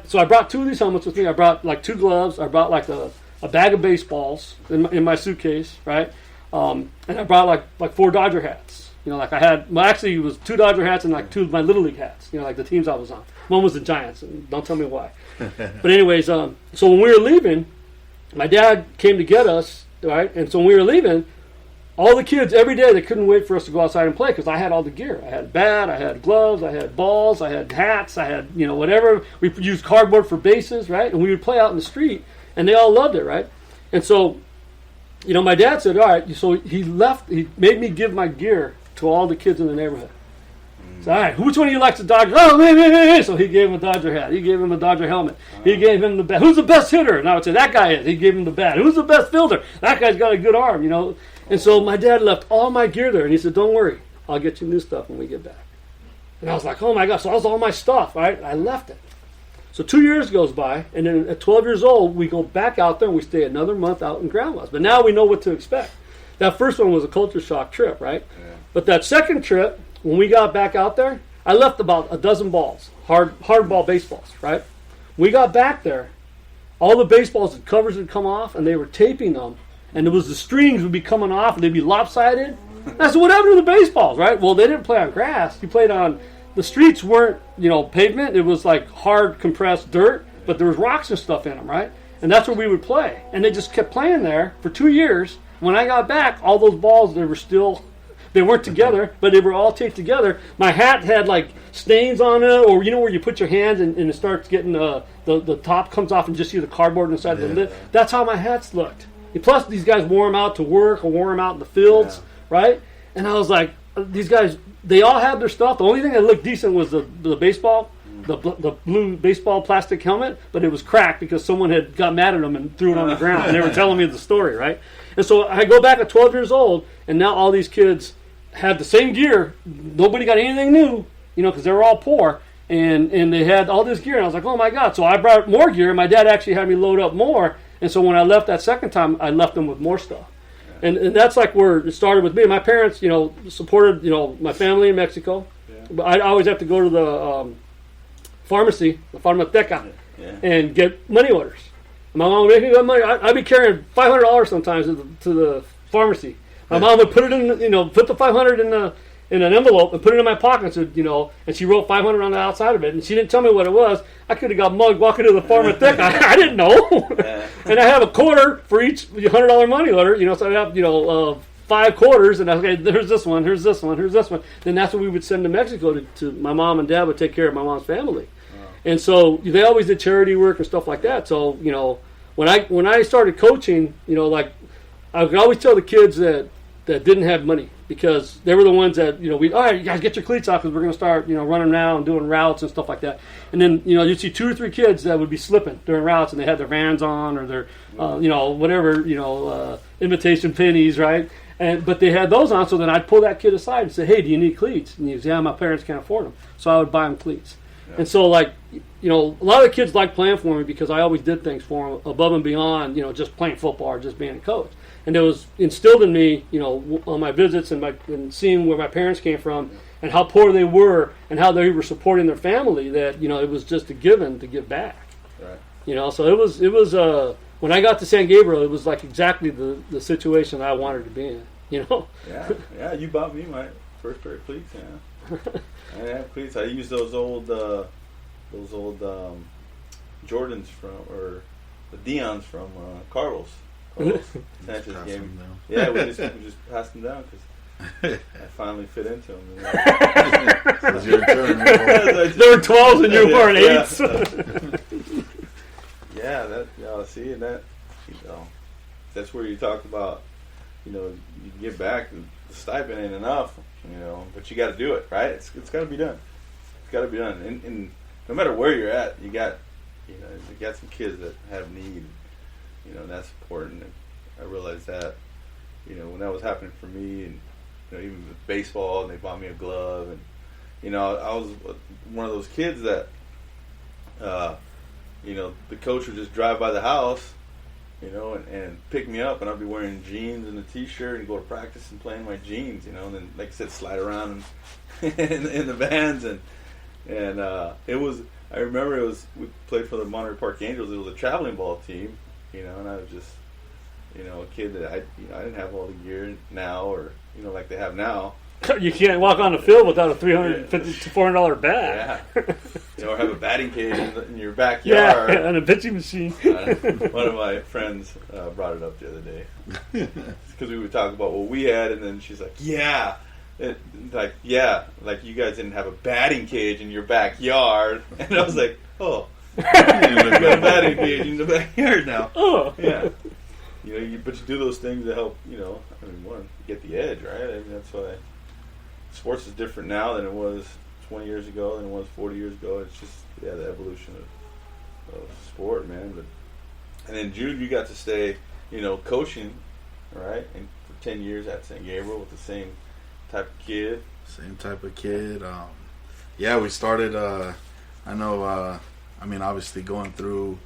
so I brought 2 of these helmets with me. I brought like 2 gloves. I brought like a bag of baseballs in my suitcase, right? And I brought like 4 Dodger hats. You know, like I had, well, actually it was 2 Dodger hats and like 2 of my Little League hats, you know, like the teams I was on. One was the Giants, and don't tell me why. But anyways, so when we were leaving, my dad came to get us, right? And so when we were leaving, all the kids, every day, they couldn't wait for us to go outside and play because I had all the gear. I had a bat, I had gloves, I had balls, I had hats, I had, you know, whatever. We used cardboard for bases, right? And we would play out in the street, and they all loved it, right? And so, you know, my dad said, all right, so he made me give my gear to all the kids in the neighborhood. So, all right, which one of you likes the Dodgers? Oh, me. So he gave him a Dodger hat. He gave him a Dodger helmet. He gave him the bat. Who's the best hitter? And I would say, that guy is. He gave him the bat. Who's the best fielder? That guy's got a good arm, you know. And so my dad left all my gear there, and he said, don't worry, I'll get you new stuff when we get back. And I was like, oh my gosh, so that was all my stuff, right? I left it. So 2 years goes by, and then at 12 years old, we go back out there, and we stay another month out in Grandma's. But now we know what to expect. that first one was a culture shock trip, right? Yeah. But that second trip, when we got back out there, I left about a dozen balls, hardball baseballs, right? We got back there, all the baseballs, the covers had come off, and they were taping them, and the strings would be coming off, and they'd be lopsided. I said, what happened to the baseballs, right? Well, they didn't play on grass. You played on, the streets weren't, pavement. It was like hard compressed dirt, but there was rocks and stuff in them, right? And that's where we would play. And they just kept playing there for 2 years. When I got back, all those balls, they weren't together, but they were all taped together. My hat had like stains on it, or where you put your hands and it starts getting, the top comes off and just see the cardboard inside the lid. That's how my hats looked. And plus, these guys wore them out to work or wore them out in the fields, right? And I was like, these guys, they all had their stuff. The only thing that looked decent was the baseball, the blue baseball plastic helmet, but it was cracked because someone had got mad at them and threw it on the ground. And they were telling me the story, right? And so I go back at 12 years old, and now all these kids had the same gear. Nobody got anything new, because they were all poor. And they had all this gear, and I was like, oh my God. So I brought more gear, and my dad actually had me load up more. And so when I left that second time, I left them with more stuff. And that's like where it started with me. My parents, supported, my family in Mexico. Yeah. But I'd always have to go to the pharmacy, the farmateca, and get money orders. My mom would make me good money. I'd be carrying $500 sometimes to the pharmacy. My mom would put it in, put the $500 in an envelope and put it in my pocket, and she wrote $500 on the outside of it, and she didn't tell me what it was. I could have got mugged walking to the farmateca. I didn't know. And I have a quarter for each $100 money order, so I have, 5 quarters, and I was like, there's this one, here's this one, here's this one. Then that's what we would send to Mexico to my mom and dad would take care of my mom's family. And so they always did charity work and stuff like that. So, when I started coaching, like I would always tell the kids that didn't have money, because they were the ones that, all right, you guys get your cleats off because we're going to start, running around and doing routes and stuff like that. And then, you'd see 2 or 3 kids that would be slipping during routes, and they had their Vans on or their, whatever, imitation pennies, right? But they had those on, so then I'd pull that kid aside and say, hey, do you need cleats? And he'd say, yeah, my parents can't afford them. So I would buy them cleats. Yeah. And so, like, a lot of the kids liked playing for me because I always did things for them above and beyond, just playing football or just being a coach. And it was instilled in me, on my visits and seeing where my parents came from and how poor they were and how they were supporting their family, that, it was just a given to give back. Right. So it was when I got to San Gabriel, it was like exactly the situation I wanted to be in, Yeah, you bought me my first pair of cleats, yeah. I didn't have cleats. I used those old Jordans or the Deons from Carlos. Sanchez game. Yeah, we just passed them down because I finally fit into them. It was your turn. There were 12s and you were an 8s. See, and that, that's where you talk about, you give back. The stipend ain't enough, but you got to do it, right? It's got to be done. It's got to be done. And no matter where you're at, you got some kids that have need. That's important. And I realized that, when that was happening for me, and even with baseball, and they bought me a glove, and I was one of those kids that, the coach would just drive by the house, and pick me up, and I'd be wearing jeans and a t-shirt and go to practice and play in my jeans, and then, like I said, slide around in the vans, and it was. I remember we played for the Monterey Park Angels. It was a traveling ball team. And I was just, a kid that I didn't have all the gear now, or, like they have now. You can't walk on the field without a $350 to $400 bat. Yeah. Or have a batting cage in your backyard. Yeah, and a pitching machine. One of my friends brought it up the other day. Because we would talk about what we had, and then she's like, like you guys didn't have a batting cage in your backyard. And I was like, oh. You got a batting cage in the backyard now. Oh, yeah. But you do those things to help. One, get the edge, right? That's why sports is different now than it was 20 years ago, than it was 40 years ago. It's just the evolution of sport, man. And then Jude, you got to stay, coaching, right? And for 10 years at San Gabriel with the same type of kid. Same type of kid. We started. Obviously going through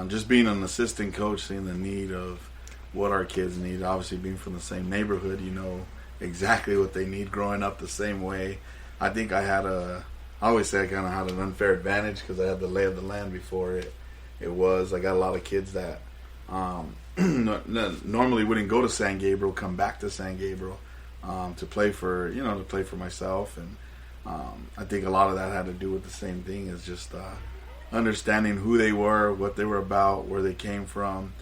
just being an assistant coach, seeing the need of what our kids need. Obviously, being from the same neighborhood, you know exactly what they need. Growing up the same way, I think I always say I kind of had an unfair advantage because I had the lay of the land before it was. I got a lot of kids that normally wouldn't go to San Gabriel, come back to San Gabriel to play for myself, and I think a lot of that had to do with the same thing, is just understanding who they were, what they were about, where they came from,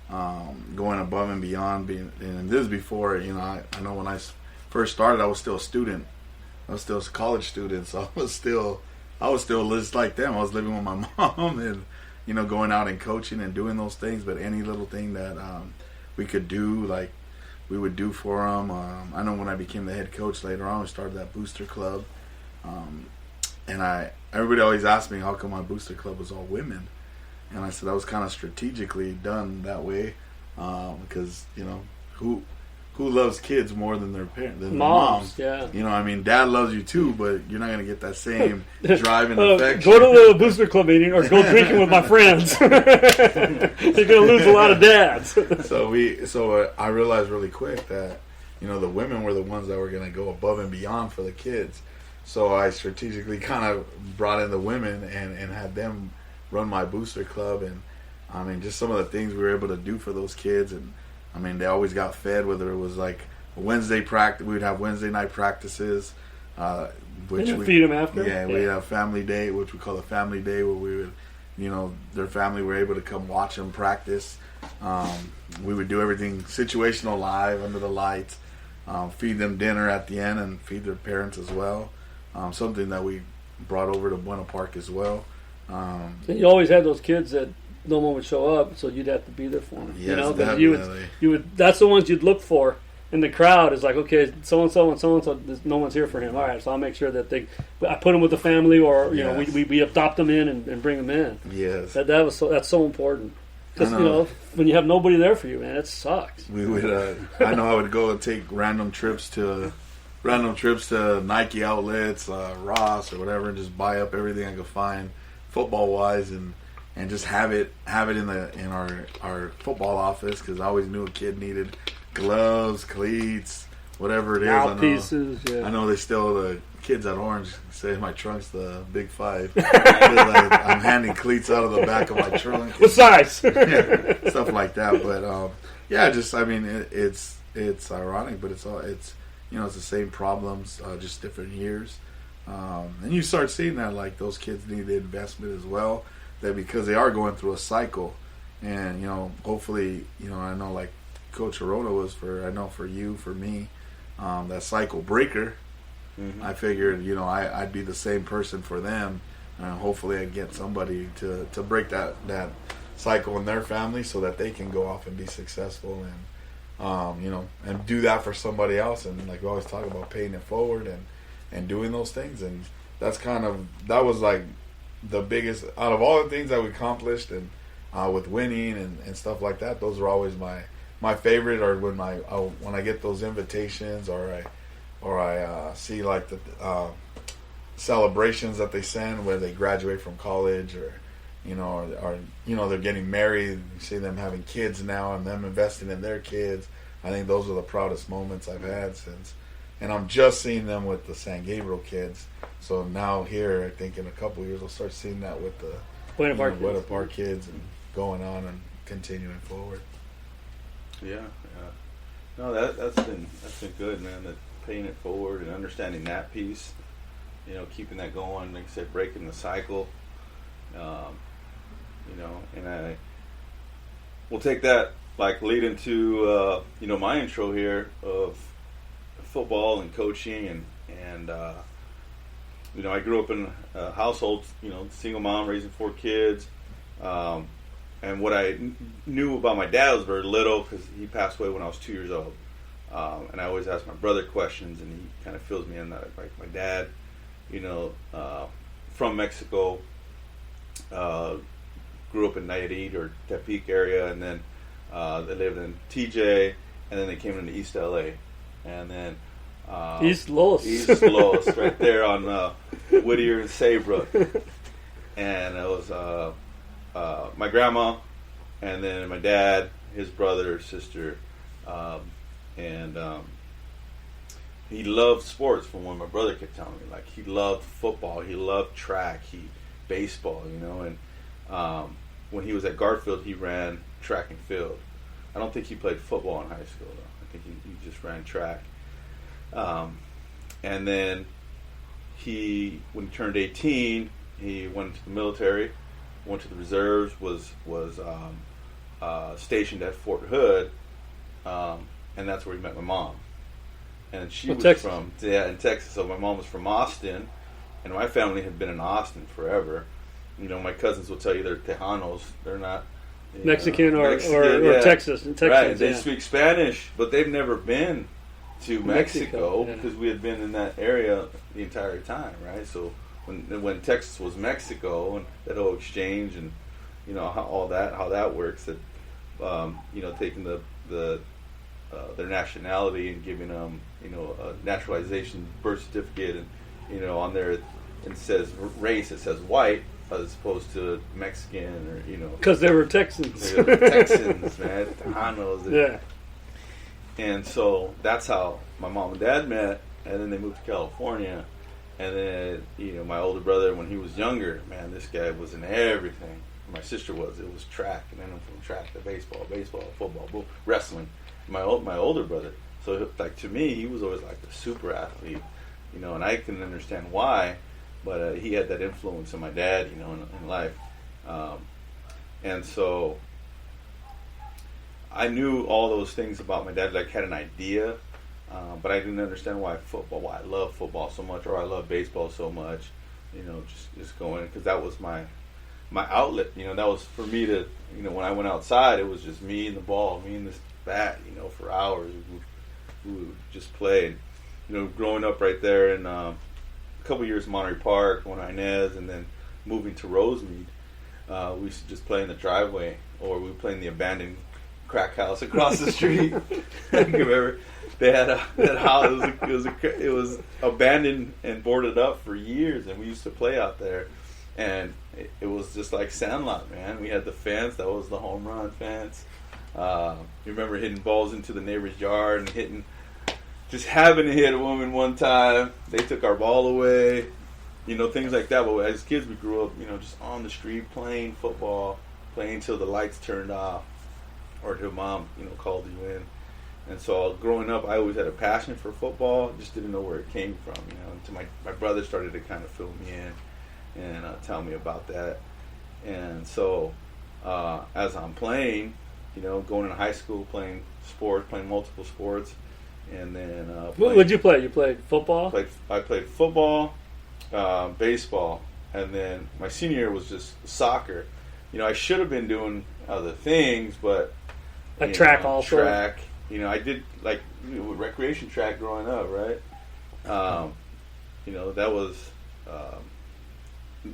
going above and beyond. And this is before, I know when I first started, I was still a student. I was still a college student, so I was still just like them. I was living with my mom and, going out and coaching and doing those things. But any little thing that we could do, like, we would do for them. I know when I became the head coach later on, we started that booster club. And everybody always asked me how come my booster club was all women. And I said that was kind of strategically done that way, because, who loves kids more than their parents, than moms? Yeah. Dad loves you too, but you're not going to get that same drive and affection. Go to the booster club meeting or go drinking with my friends. You're going to lose a lot of dads. So I realized really quick that, the women were the ones that were going to go above and beyond for the kids. So I strategically kind of brought in the women and had them run my booster club. And, just some of the things we were able to do for those kids. And, they always got fed, whether it was like a Wednesday practice. We would have Wednesday night practices. Which we feed them after? Yeah, we'd have family day, which we call a family day, where we would, their family were able to come watch them practice. We would do everything situational live under the lights, feed them dinner at the end, and feed their parents as well. Something that we brought over to Buena Park as well. And you always had those kids that no one would show up, so you'd have to be there for them. Yes, definitely. You would. That's the ones you'd look for in the crowd. Is like, okay, so and so and so and so. No one's here for him. All right, so I'll make sure that I put them with the family, or we adopt them in and bring them in. Yes, that's so important. Because when you have nobody there for you, man, it sucks. We would. I know I would go and take random trips to Nike outlets, Ross or whatever, and just buy up everything I could find football wise, and just have it in our football office, because I always knew a kid needed gloves, cleats, whatever it is. Mouthpieces, yeah. I know the kids at Orange say my trunk's the Big Five. I'm handing cleats out of the back of my trunk. What size? Yeah, stuff like that. But it's ironic, but it's the same problems, just different years. And you start seeing that, like, those kids need the investment as well, that because they are going through a cycle. And, hopefully, I know, like Coach Orona was for you, for me, that cycle breaker. Mm-hmm. I figured, I'd be the same person for them. Hopefully I'd get somebody to break that cycle in their family so that they can go off and be successful and, and do that for somebody else. And like we always talk about paying it forward and doing those things. And that was like the biggest, out of all the things that we accomplished, and with winning and stuff like that, those are always my favorite. Or when I get those invitations, or I see like the celebrations that they send where they graduate from college, or they're getting married. You see them having kids now and them investing in their kids. I think those are the proudest moments I've had since. And I'm just seeing them with the San Gabriel kids. So now here, I think in a couple of years, we'll start seeing that with the Buena Park kids, and going on and continuing forward. Yeah. No, that's been good, man. That paying it forward and understanding that piece. Keeping that going. Like I said, breaking the cycle. And we'll take that like lead into my intro here of football and coaching, and I grew up in a household, single mom raising 4 kids, and what I knew about my dad was very little, because he passed away when I was 2 years old, and I always ask my brother questions, and he kind of fills me in that, like, my dad, from Mexico, grew up in Nayarit or Tepic area, and then they lived in TJ, and then they came into East LA, and then East Los, right there on Whittier and Saybrook, and it was my grandma, and then my dad, his brother or sister, and he loved sports. From what my brother kept telling me, like he loved football, he loved track, baseball, and when he was at Garfield, he ran track and field. I don't think he played football in high school though. I think he just ran track. And then when he turned 18, he went into the military, went to the reserves, was stationed at Fort Hood, and that's where he met my mom. And she was Texas. in Texas. So my mom was from Austin, and my family had been in Austin forever. My cousins will tell you they're Tejanos. They're not Mexican or Texas. In Texas, right? They speak Spanish, but they've never been to Mexico because we had been in that area the entire time, right? So when Texas was Mexico and that whole exchange and how that works, that taking their nationality and giving them a naturalization birth certificate and on there it says race, it says white as opposed to Mexican or because they were Texans. They were Texans, man, Tejanos. Yeah. And so that's how my mom and dad met, and then they moved to California. And then, my older brother, when he was younger, man, this guy was in everything. My sister was. It was track, and then from track to baseball, football, boom, wrestling. My older brother. So, like, to me, he was always like the super athlete, and I can understand why, but he had that influence on my dad, in life. And so I knew all those things about my dad, like had an idea, but I didn't understand why I love football so much, or I love baseball so much, just going, because that was my outlet, that was for me to, when I went outside, it was just me and the ball, me and this bat, for hours, we would just play, growing up right there in a couple years in Monterey Park, going to Inez, and then moving to Rosemead, we used to just play in the driveway, or we would play in the abandoned crack house across the street. I remember they had a house. It was abandoned and boarded up for years, and we used to play out there. And it was just like Sandlot, man. We had the fence that was the home run fence. You remember hitting balls into the neighbor's yard and just having to hit a woman one time. They took our ball away, things like that. But as kids, we grew up, just on the street playing football, playing till the lights turned off, or till mom, called you in. And so growing up, I always had a passion for football, just didn't know where it came from, until my brother started to kind of fill me in and tell me about that. And so as I'm playing, going into high school, playing multiple sports, and then what would you play? You played football? I played football, baseball, and then my senior year was just soccer. I should have been doing other things, but track also. Track. I did recreation track growing up, right? That was a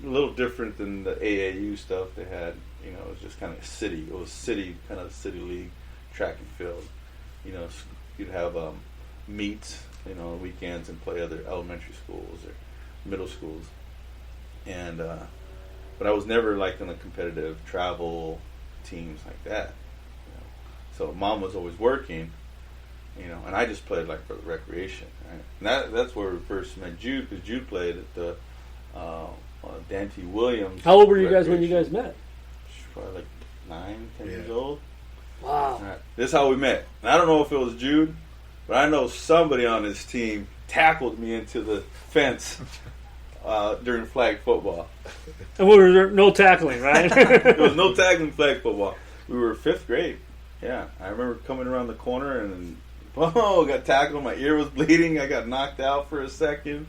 little different than the AAU stuff they had. It was just kind of city. It was city league track and field. You'd have meets, on weekends and play other elementary schools or middle schools. And but I was never in the competitive travel teams like that. So mom was always working, and I just played for the recreation. Right? And that's where we first met Jude, because Jude played at the Dante Williams. How old were you guys when you guys met? Probably 9-10 years old. Wow. Right. This is how we met. And I don't know if it was Jude, but I know somebody on his team tackled me into the fence during flag football. And there was no tackling, right? There was no tackling flag football. We were 5th grade. Yeah, I remember coming around the corner and got tackled. My ear was bleeding. I got knocked out for a second.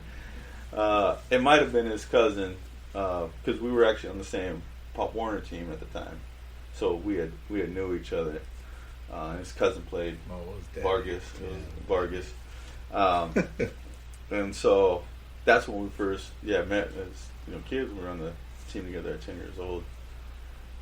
It might have been his cousin, because we were actually on the same Pop Warner team at the time, so we had knew each other. His cousin played Vargas. Vargas, and so that's when we first met as kids. We were on the team together at 10 years old.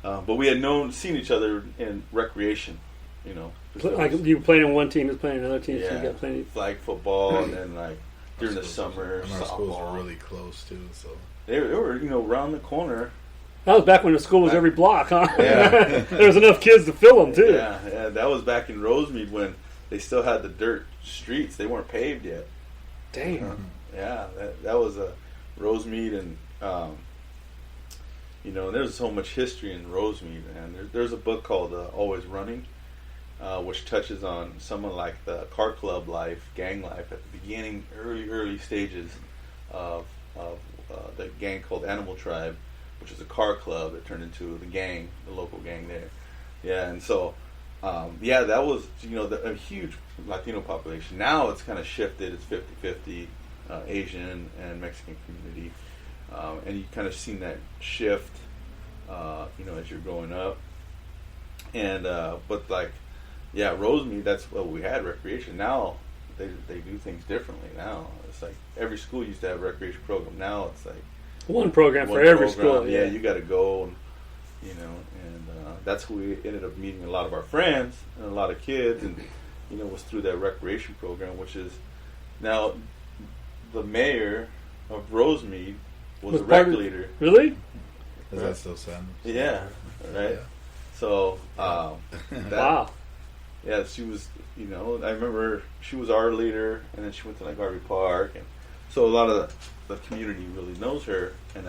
But we had seen each other in recreation, you were playing in one team, was playing in another team, so you got plenty. Flag football, and then during the summer, and our schools were really close too, so they were around the corner, That was back when the school was every block, huh? Yeah. There was enough kids to fill them, too. Yeah, that was back in Rosemead when they still had the dirt streets. They weren't paved yet. Damn. Yeah, that was a Rosemead, and there's so much history in Rosemead. And there's a book called Always Running, which touches on someone like the car club life, gang life at the beginning, early stages of the gang called Animal Tribe, which is a car club that turned into the local gang there. Yeah, and so, that was, a huge Latino population. Now it's kind of shifted. It's 50-50 Asian and Mexican community. And you kind of seen that shift, as you're growing up. And, Rosemead, that's what we had, recreation. Now, they do things differently now. It's like every school used to have a recreation program. Now it's like one program for every school. Yeah, you got to go, and that's who we ended up meeting a lot of our friends and a lot of kids, and was through that recreation program, which is now the mayor of Rosemead was a rec leader. Really? Is that still Sam? Yeah, right. Yeah. So wow. Yeah, she was. I remember she was our leader, and then she went to like Harvey Park, and so a lot of the community really knows her, and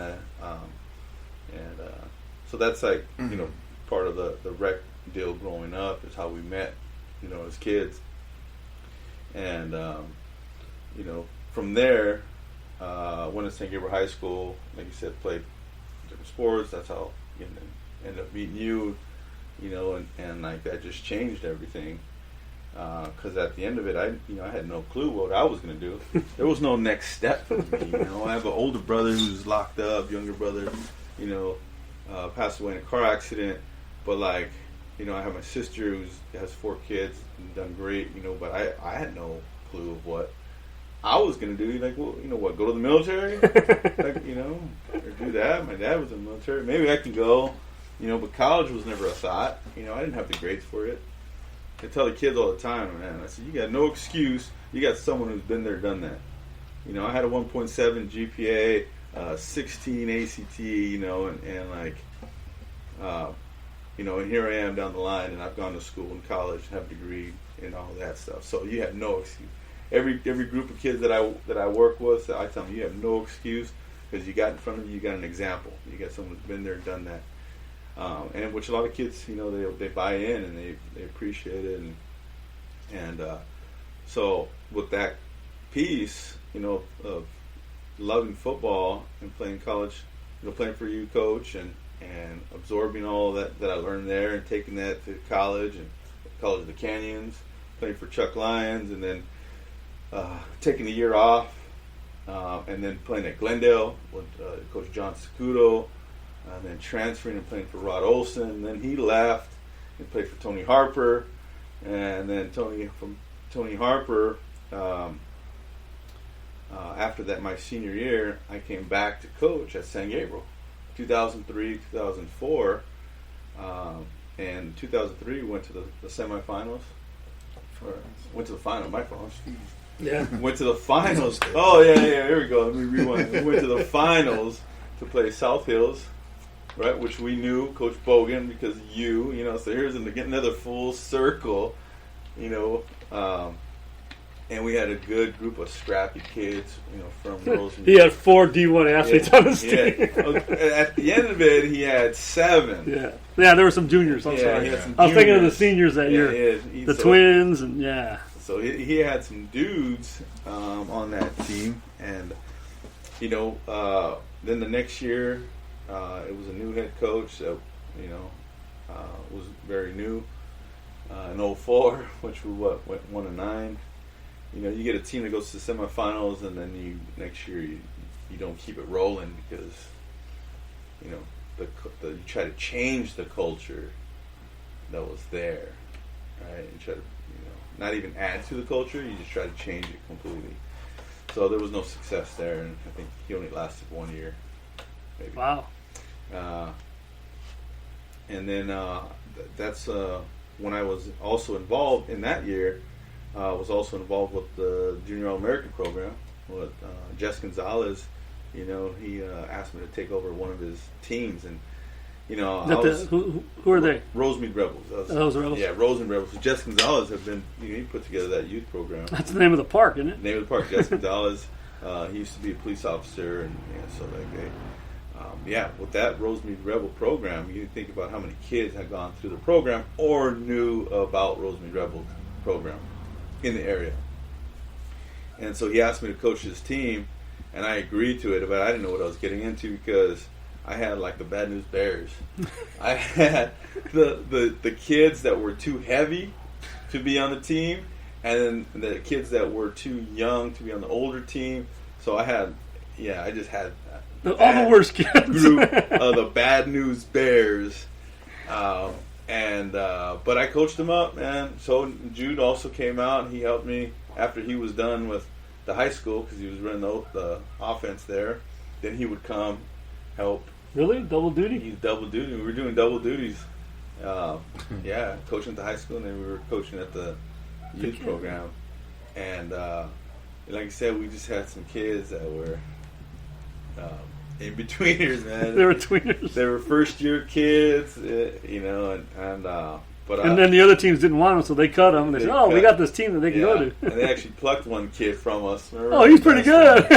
so that's like part of the rec deal growing up is how we met, as kids, and from there went to St. Gabriel High School, like you said, played different sports. That's how ended up meeting you, and like that just changed everything. Because at the end of it, I had no clue what I was going to do. There was no next step for me. I have an older brother who's locked up, younger brother, passed away in a car accident. But I have my sister who has 4 kids and done great, but I had no clue of what I was going to do. Like, well, go to the military? Or do that. My dad was in the military. Maybe I can go, but college was never a thought. I didn't have the grades for it. I tell the kids all the time, man, I said, you got no excuse. You got someone who's been there, done that. I had a 1.7 GPA, 16 ACT, and here I am down the line, and I've gone to school and college, have a degree, and all that stuff. So you have no excuse. Every group of kids that I work with, I tell them, you have no excuse, because you got in front of you got an example. You got someone who's been there, done that. And which a lot of kids, they buy in and they appreciate it, and so with that piece, of loving football and playing college, playing for you, coach, and absorbing all that I learned there, and taking that to college and College of the Canyons, playing for Chuck Lyons, and then taking a year off, and then playing at Glendale with Coach John Secudo. And then transferring and playing for Rod Olson. And then he left and played for Tony Harper. And then Tony Harper, after that, my senior year, I came back to coach at San Gabriel, 2003, 2004. And 2003, we went to the semifinals. Went to the final. My fault. Yeah. Went to the finals. Oh, yeah. Here we go. Let me rewind. We went to the finals to play South Hills. Right, which we knew Coach Bogan because so here's another full circle, and we had a good group of scrappy kids, from Rosemead. He had 4 D1 athletes on his team. At the end of it, he had 7. Yeah, there were some juniors. I'm sorry. I was thinking of the seniors that year, the twins, and So he had some dudes on that team, and then the next year. It was a new head coach that, was very new. In 04, which we went 1-9. You get a team that goes to the semifinals, and then next year you don't keep it rolling because, you try to change the culture that was there, right? You try to, not even add to the culture. You just try to change it completely. So there was no success there, and I think he only lasted 1 year. Maybe. Wow. And then that's when I was also involved in that year. Was also involved with the Junior All-American program with Jess Gonzalez. He asked me to take over one of his teams, and you know, Is that who are they? Rosemead Rebels. Those Rebels. Yeah, Rosemead Rebels. So Jess Gonzalez have been, he put together that youth program. That's the name of the park, isn't it? Name of the park, Jess Gonzalez. He used to be a police officer, and so like with that Rosemead Rebel program, you think about how many kids had gone through the program or knew about Rosemead Rebel program in the area. And so he asked me to coach his team, and I agreed to it, but I didn't know what I was getting into because I had like the Bad News Bears. I had the kids that were too heavy to be on the team, and then the kids that were too young to be on the older team. So I just had all the worst kids. Group of the Bad News Bears. But I coached them up, man. So Jude also came out, and he helped me after he was done with the high school because he was running the offense there. Then he would come help. Really? Double duty? He's double duty. We were doing double duties. Coaching at the high school, and then we were coaching at the youth program. And like I said, we just had some kids that were in-betweeners, man. They were tweeners. They were first-year kids, and then the other teams didn't want them, so they cut them. And they said, "Oh, we got this team that they can go to." And they actually plucked one kid from us. Remember? Oh, he's pretty good.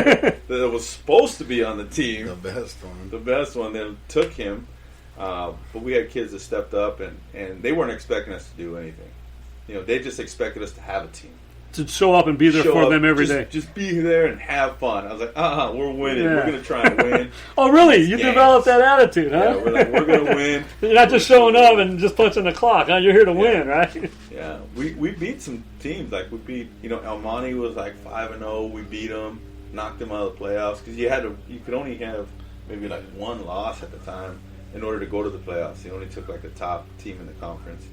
That was supposed to be on the team. The best one. The best one. Then took him. But we had kids that stepped up, and they weren't expecting us to do anything. You know, they just expected us to have a team. To show up and be there for them every day. Just be there and have fun. I was like, we're winning. Yeah. We're going to try and win. Oh, really? You developed that attitude, huh? Yeah, we're like, we're going to win. You're not just showing up and just punching the clock, huh? You're here to win, right? Yeah. We beat some teams. Like, we beat, El Monte was like 5-0. We beat them, knocked them out of the playoffs. Because you could only have maybe like one loss at the time in order to go to the playoffs. You only took like the top team in the conference.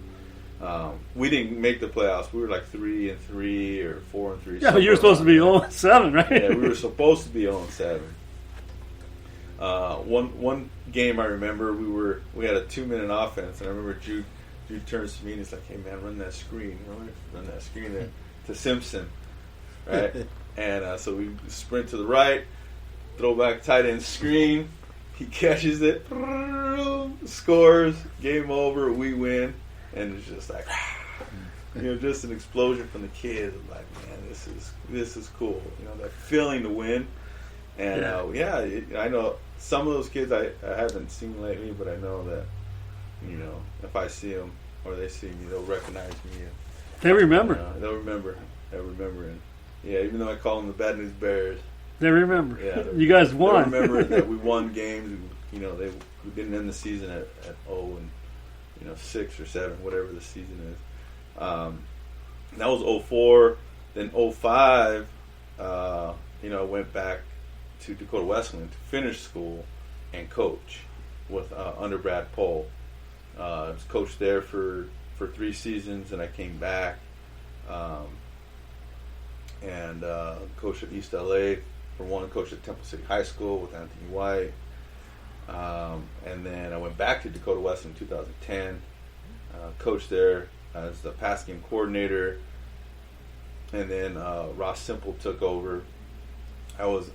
We didn't make the playoffs. We were like 3-3 or 4-3. Yeah, but you were supposed to be 0-7, right? Yeah, we were supposed to be 0-7. One game I remember, we had a 2-minute offense, and I remember Jude turns to me and he's like, "Hey man, run that screen there to Simpson, right?" And so we sprint to the right, throw back tight end screen. He catches it, scores, game over, we win. And it's just like, just an explosion from the kids. Like, man, this is cool. That feeling to win. And I know some of those kids I haven't seen lately, but I know that, if I see them or they see me, they'll recognize me. And, they remember. They'll remember. And even though I call them the Bad News Bears, they remember. Yeah, you guys won. They remember that we won games. We didn't end the season at 0 and 6 or 7, whatever the season is. That was 04. Then 05, I went back to Dakota Wesleyan to finish school and coach with under Brad Pohl. I was coached there for 3 seasons, and I came back and coached at East LA for 1. Coached at Temple City High School with Anthony White. And then I went back to Dakota Wesleyan in 2010, coached there as the pass game coordinator, and then Ross Simple took over. I was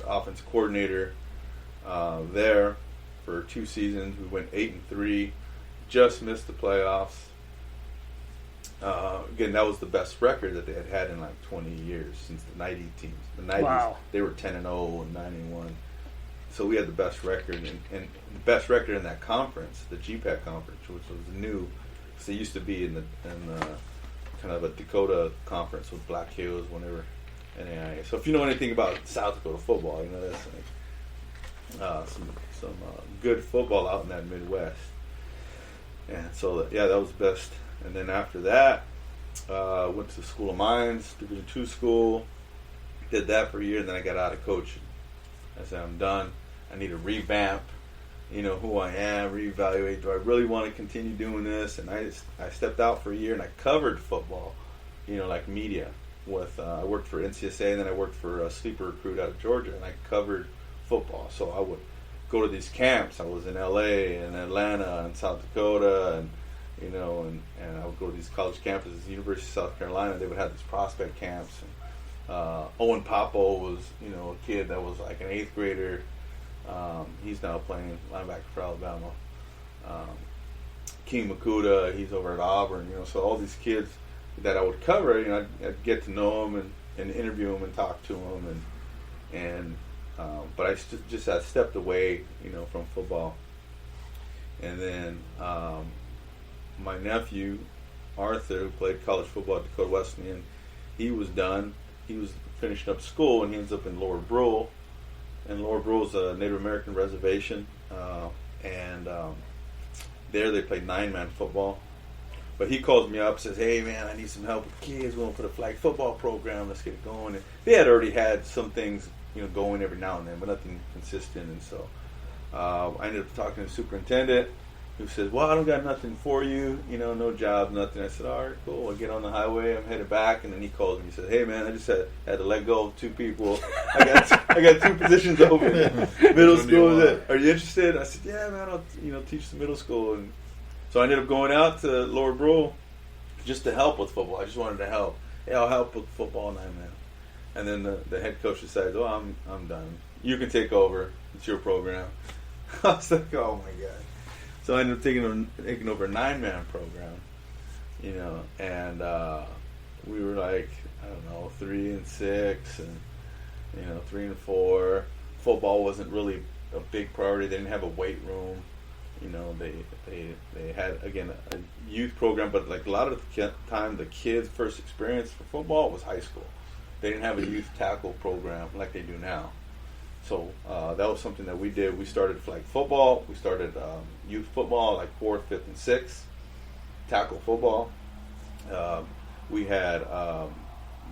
offensive coordinator there for 2 seasons. We went 8-3, just missed the playoffs. Again, that was the best record that they had in like 20 years since the 90 teams. The 90s, wow. They were 10-0 and 9-1. So we had the best record, and the best record in that conference, the GPAC conference, which was new, because they used to be in the kind of a Dakota conference with Black Hills, whenever NAIA. So if you know anything about South Dakota football, that's like some good football out in that Midwest. And so that was the best. And then after that, went to School of Mines, Division II school, did that for a year, and then I got out of coaching. I said, I'm done. I need to revamp, who I am, reevaluate. Do I really want to continue doing this? And I stepped out for a year, and I covered football, like media. I worked for NCSA, and then I worked for a sleeper recruit out of Georgia, and I covered football. So I would go to these camps. I was in LA and Atlanta and South Dakota, and and I would go to these college campuses. The University of South Carolina, they would have these prospect camps. And Owen Popo was, a kid that was like an 8th grader. He's now playing linebacker for Alabama. King Makuta, he's over at Auburn, so all these kids that I would cover, I'd get to know them and interview them and talk to them, but I just had stepped away, from football. And then my nephew, Arthur, who played college football at Dakota Wesleyan, he was done. He was finishing up school, and he ends up in Lower Brule. And Lower Brule is a Native American reservation, and there they played 9-man football. But he calls me up, says, "Hey man, I need some help with kids. We're gonna put a flag football program. Let's get it going." And they had already had some things, going every now and then, but nothing consistent. And so I ended up talking to the superintendent, who says, "Well, I don't got nothing for you, no job, nothing." I said, "All right, cool." I get on the highway, I'm headed back, and then he calls me. He says, "Hey man, I just had to let go of 2 people. I got 2 positions open. Middle school. Are you interested?" I said, "Yeah man, I'll teach the middle school." And so I ended up going out to Lower Brule just to help with football. I just wanted to help. "Hey, I'll help with football 9-man." And then the head coach decides, "Oh, I'm done. You can take over. It's your program." I was like, "Oh my god." So I ended up taking over a 9-man program, and we were like, I don't know, 3-6 and 3-4. Football wasn't really a big priority. They didn't have a weight room. They had, again, a youth program, but like a lot of the time, the kids' first experience for football was high school. They didn't have a youth tackle program like they do now. So that was something that we did. We started flag football. We started youth football, like 4th, 5th, and 6th. Tackle football. We had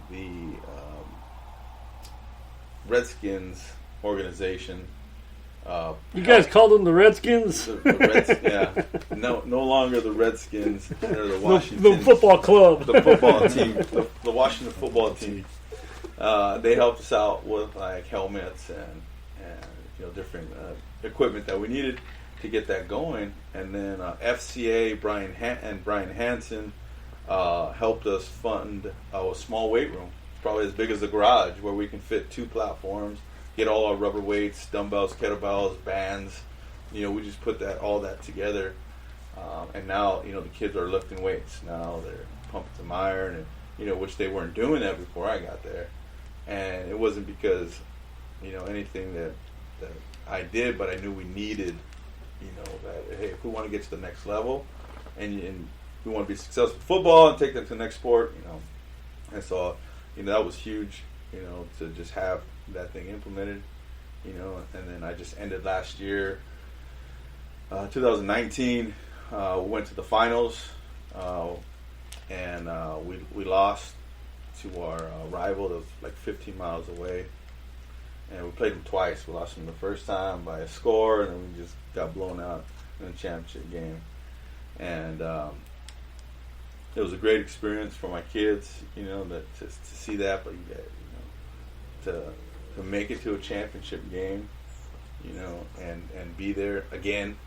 the Redskins organization. You guys called them the Redskins? Yeah. No longer the Redskins. They're the Washington. The football club. The football team. The Washington football team. They helped us out with like helmets and different equipment that we needed to get that going. And then FCA Brian Hansen helped us fund a small weight room, probably as big as the garage, where we can fit 2 platforms, get all our rubber weights, dumbbells, kettlebells, bands. We just put all that together. And now the kids are lifting weights. Now they're pumping some iron, and which they weren't doing that before I got there. And it wasn't because anything that I did, but I knew we needed that, hey, if we want to get to the next level and we want to be successful in football and take that to the next sport, and so that was huge, to just have that thing implemented, and then I just ended last year, 2019, went to the finals, and we lost to our rival that was like 15 miles away, and we played them twice. We lost them the first time by a score, and then we just got blown out in the championship game. And it was a great experience for my kids, that to see that, but to make it to a championship game, and be there again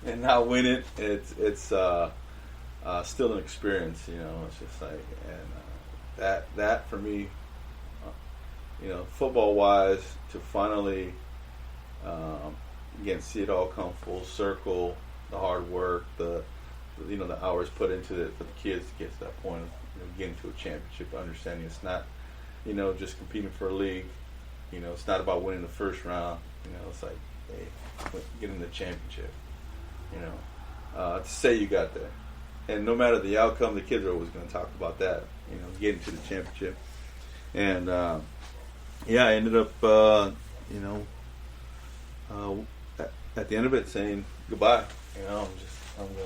and not win it. It's still an experience, It's just like, and that for me, football wise, to finally again see it all come full circle, the hard work, the hours put into it for the kids to get to that point of getting to a championship, understanding it's not just competing for a league, it's not about winning the first round, it's like, hey, get in the championship, to say you got there. And no matter the outcome, the kids are always going to talk about that, getting to the championship. And I ended up, at the end of it, saying goodbye. I'm going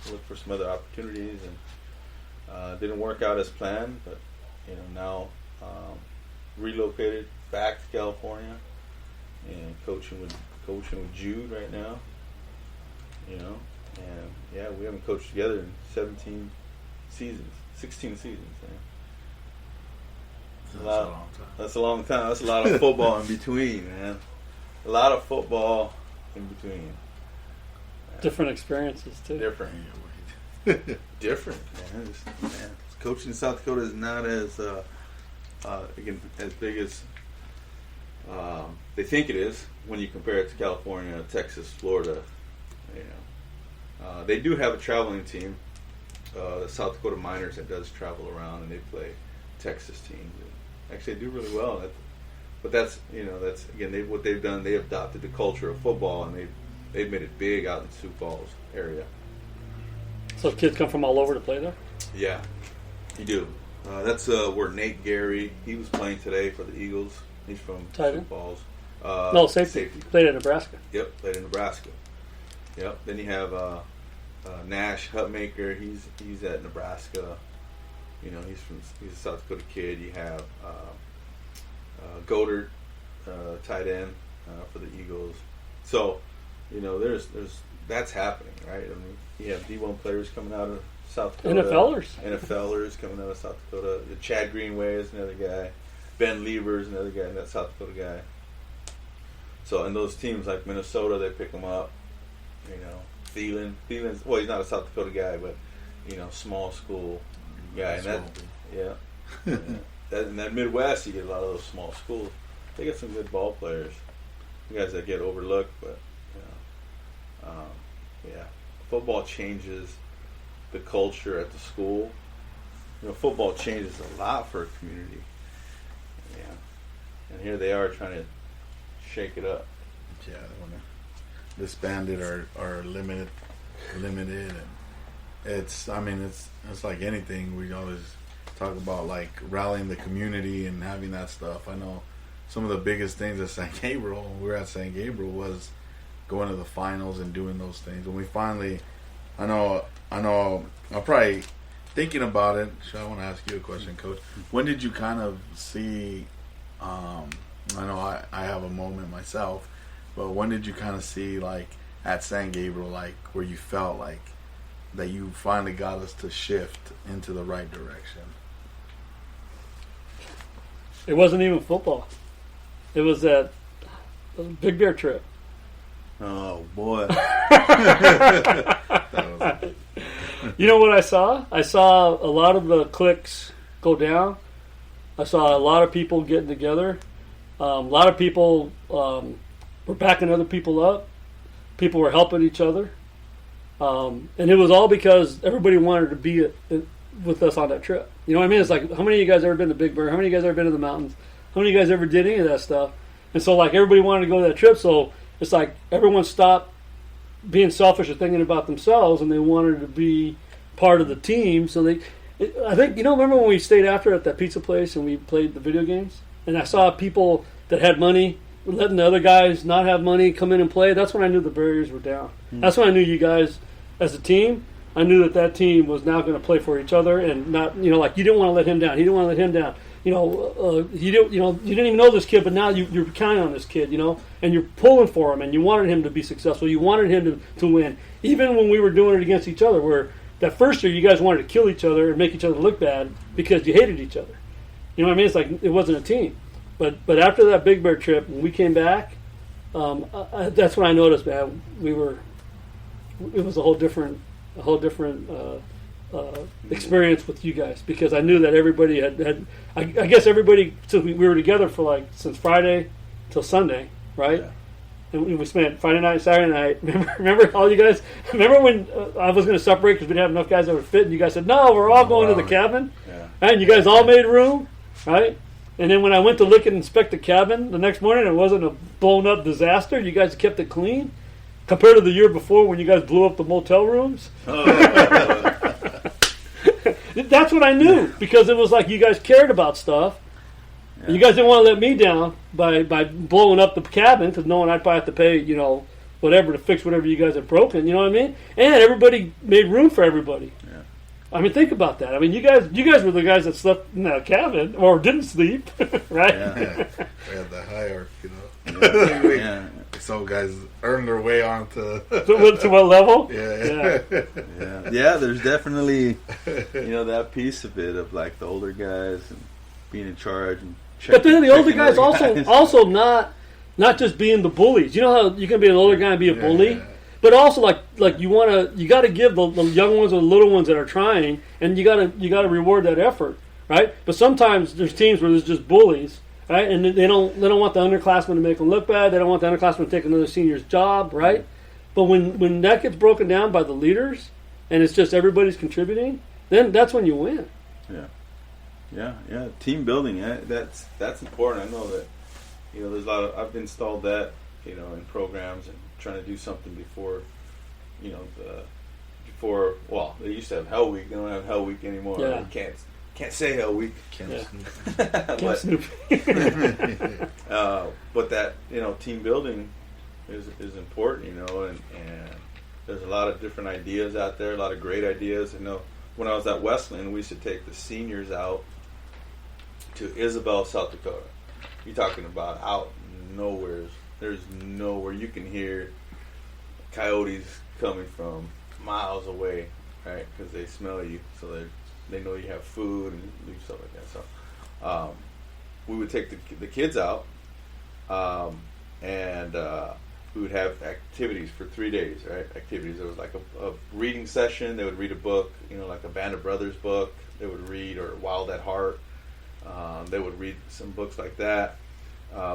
to look for some other opportunities, and didn't work out as planned. But now relocated back to California and coaching with Jude right now. And yeah, we haven't coached together in 16 seasons. That's a long time. That's a lot of football in between, man. A lot of football in between. Different experiences too. Different, man. Coaching in South Dakota is not as again as big as they think it is when you compare it to California, Texas, Florida. They do have a traveling team, the South Dakota Miners, that does travel around, and they play Texas teams. Actually, they do really well. But that's again, what they've done. They adopted the culture of football, and they've made it big out in Sioux Falls area. So kids come from all over to play there? Yeah, you do. That's where Nate Gary, he was playing today for the Eagles. He's from Sioux Falls. No, safety. Played in Nebraska. Yep, played in Nebraska. Yep. Then you have Nash Hutmaker. He's at Nebraska. You know, he's a South Dakota kid. You have Goddard, tight end for the Eagles. So, you know, there's that's happening, right? I mean, you have D1 players coming out of South Dakota. NFLers coming out of South Dakota. Chad Greenway is another guy. Ben Lever is another guy, that South Dakota guy. So, and those teams like Minnesota, they pick them up. You know, Thielen's, well, he's not a South Dakota guy, but, you know, small school guy. And in that Midwest, you get a lot of those small schools. They get some good ball players. Guys that get overlooked, but, you know, football changes the culture at the school. You know, football changes a lot for a community. Yeah. And here they are trying to shake it up. Yeah, they want to disband it or limited, and it's like anything. We always talk about like rallying the community and having that stuff. I know some of the biggest things at St. Gabriel, when we were at St. Gabriel, was going to the finals and doing those things. When we finally, I know, I'm probably thinking about it. I want to ask you a question, Coach. When did you kind of see, I know I have a moment myself, but when did you kind of see, like, at San Gabriel, like, where you felt like that you finally got us to shift into the right direction? It wasn't even football. It was that Big Bear trip. Oh, boy. You know what I saw? I saw a lot of the cliques go down. I saw a lot of people getting together. A lot of people were backing other people up. People were helping each other. And it was all because everybody wanted to be with us on that trip. You know what I mean? It's like, how many of you guys ever been to Big Bear? How many of you guys ever been to the mountains? How many of you guys ever did any of that stuff? And so, like, everybody wanted to go to that trip. So it's like everyone stopped being selfish or thinking about themselves, and they wanted to be part of the team. So I think, remember when we stayed after at that pizza place and we played the video games? And I saw people that had money letting the other guys not have money come in and play. That's when I knew the barriers were down. That's when I knew you guys, as a team, I knew that team was now going to play for each other and not, like, you didn't want to let him down. He didn't want to let him down. You didn't even know this kid, but now you're counting on this kid, and you're pulling for him, and you wanted him to be successful. You wanted him to win. Even when we were doing it against each other, where that first year you guys wanted to kill each other and make each other look bad because you hated each other. You know what I mean? It's like it wasn't a team. But after that Big Bear trip, when we came back, that's when I noticed, man, it was a whole different experience with you guys, because I knew that everybody had I guess everybody, so we were together for since Friday till Sunday, right? Yeah. And we spent Friday night, Saturday night. Remember all you guys? Remember when I was going to separate because we didn't have enough guys that would fit, and you guys said, "No, we're all going to the cabin." Yeah. And you guys all made room, right? And then when I went to look and inspect the cabin the next morning, it wasn't a blown up disaster. You guys kept it clean compared to the year before when you guys blew up the motel rooms. That's what I knew, because it was like you guys cared about stuff. Yeah. You guys didn't want to let me down by blowing up the cabin, because knowing I'd probably have to pay, whatever to fix whatever you guys had broken. You know what I mean? And everybody made room for everybody. Yeah. I mean, think about that. I mean, you guys were the guys that slept in that cabin or didn't sleep, right? Yeah. We had the hierarchy, Yeah. Some guys earned their way onto to what level? Yeah. Yeah. There's definitely that piece of it, of like the older guys and being in charge, and but then the older guys also not just being the bullies. You know how you can be an older guy and be a bully, but also like you got to give the young ones or the little ones that are trying, and you got to reward that effort, right? But sometimes there's teams where there's just bullies. Right, and they don't want the underclassmen to make them look bad. They don't want the underclassmen to take another senior's job, right? But when that gets broken down by the leaders, and it's just everybody's contributing, then that's when you win. Yeah. Team building. That's important. I know that. There's a lot of. I've installed that. In programs and trying to do something before. Well, they used to have Hell Week. They don't have Hell Week anymore. Yeah. You can't say Hell Week. Can't Snoop. But that team building is important. And there's a lot of different ideas out there. A lot of great ideas. When I was at Westland, we used to take the seniors out to Isabel, South Dakota. You're talking about out nowhere. There's nowhere you can hear coyotes coming from miles away, right? Because they smell you, so they know you have food and leave stuff like that. So we would take the kids out, and we would have activities for 3 days, right? Activities. There was like a reading session. They would read a book, like a Band of Brothers book. They would read, or Wild at Heart. They would read some books like that.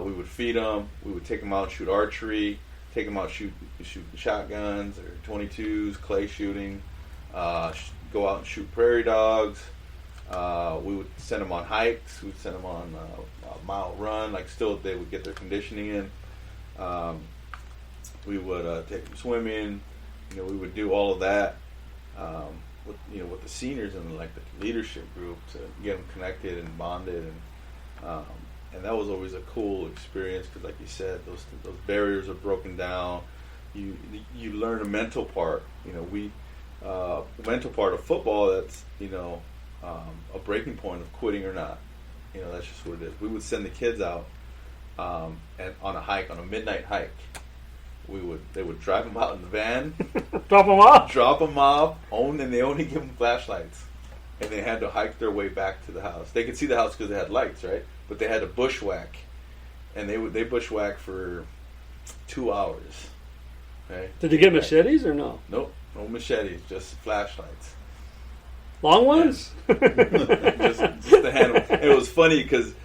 We would feed them. We would take them out and shoot archery. Take them out shoot shotguns or 22s, clay shooting. Go out and shoot prairie dogs. We would send them on hikes. We'd send them on a mile run. They would get their conditioning in. We would take them swimming. We would do all of that with the seniors and the leadership group to get them connected and bonded, and that was always a cool experience because, like you said, those barriers are broken down. You learn a mental part. The mental part of football. That's a breaking point of quitting or not. That's just what it is. We would send the kids out and on a midnight hike. They would drive them out in the van, drop them off, and they only give them flashlights, and they had to hike their way back to the house. They could see the house because they had lights, right? But they had to bushwhack, and they bushwhack for 2 hours. Okay. Did you get machetes or no? Nope, no machetes, just flashlights. Long ones? just to handle. It was funny because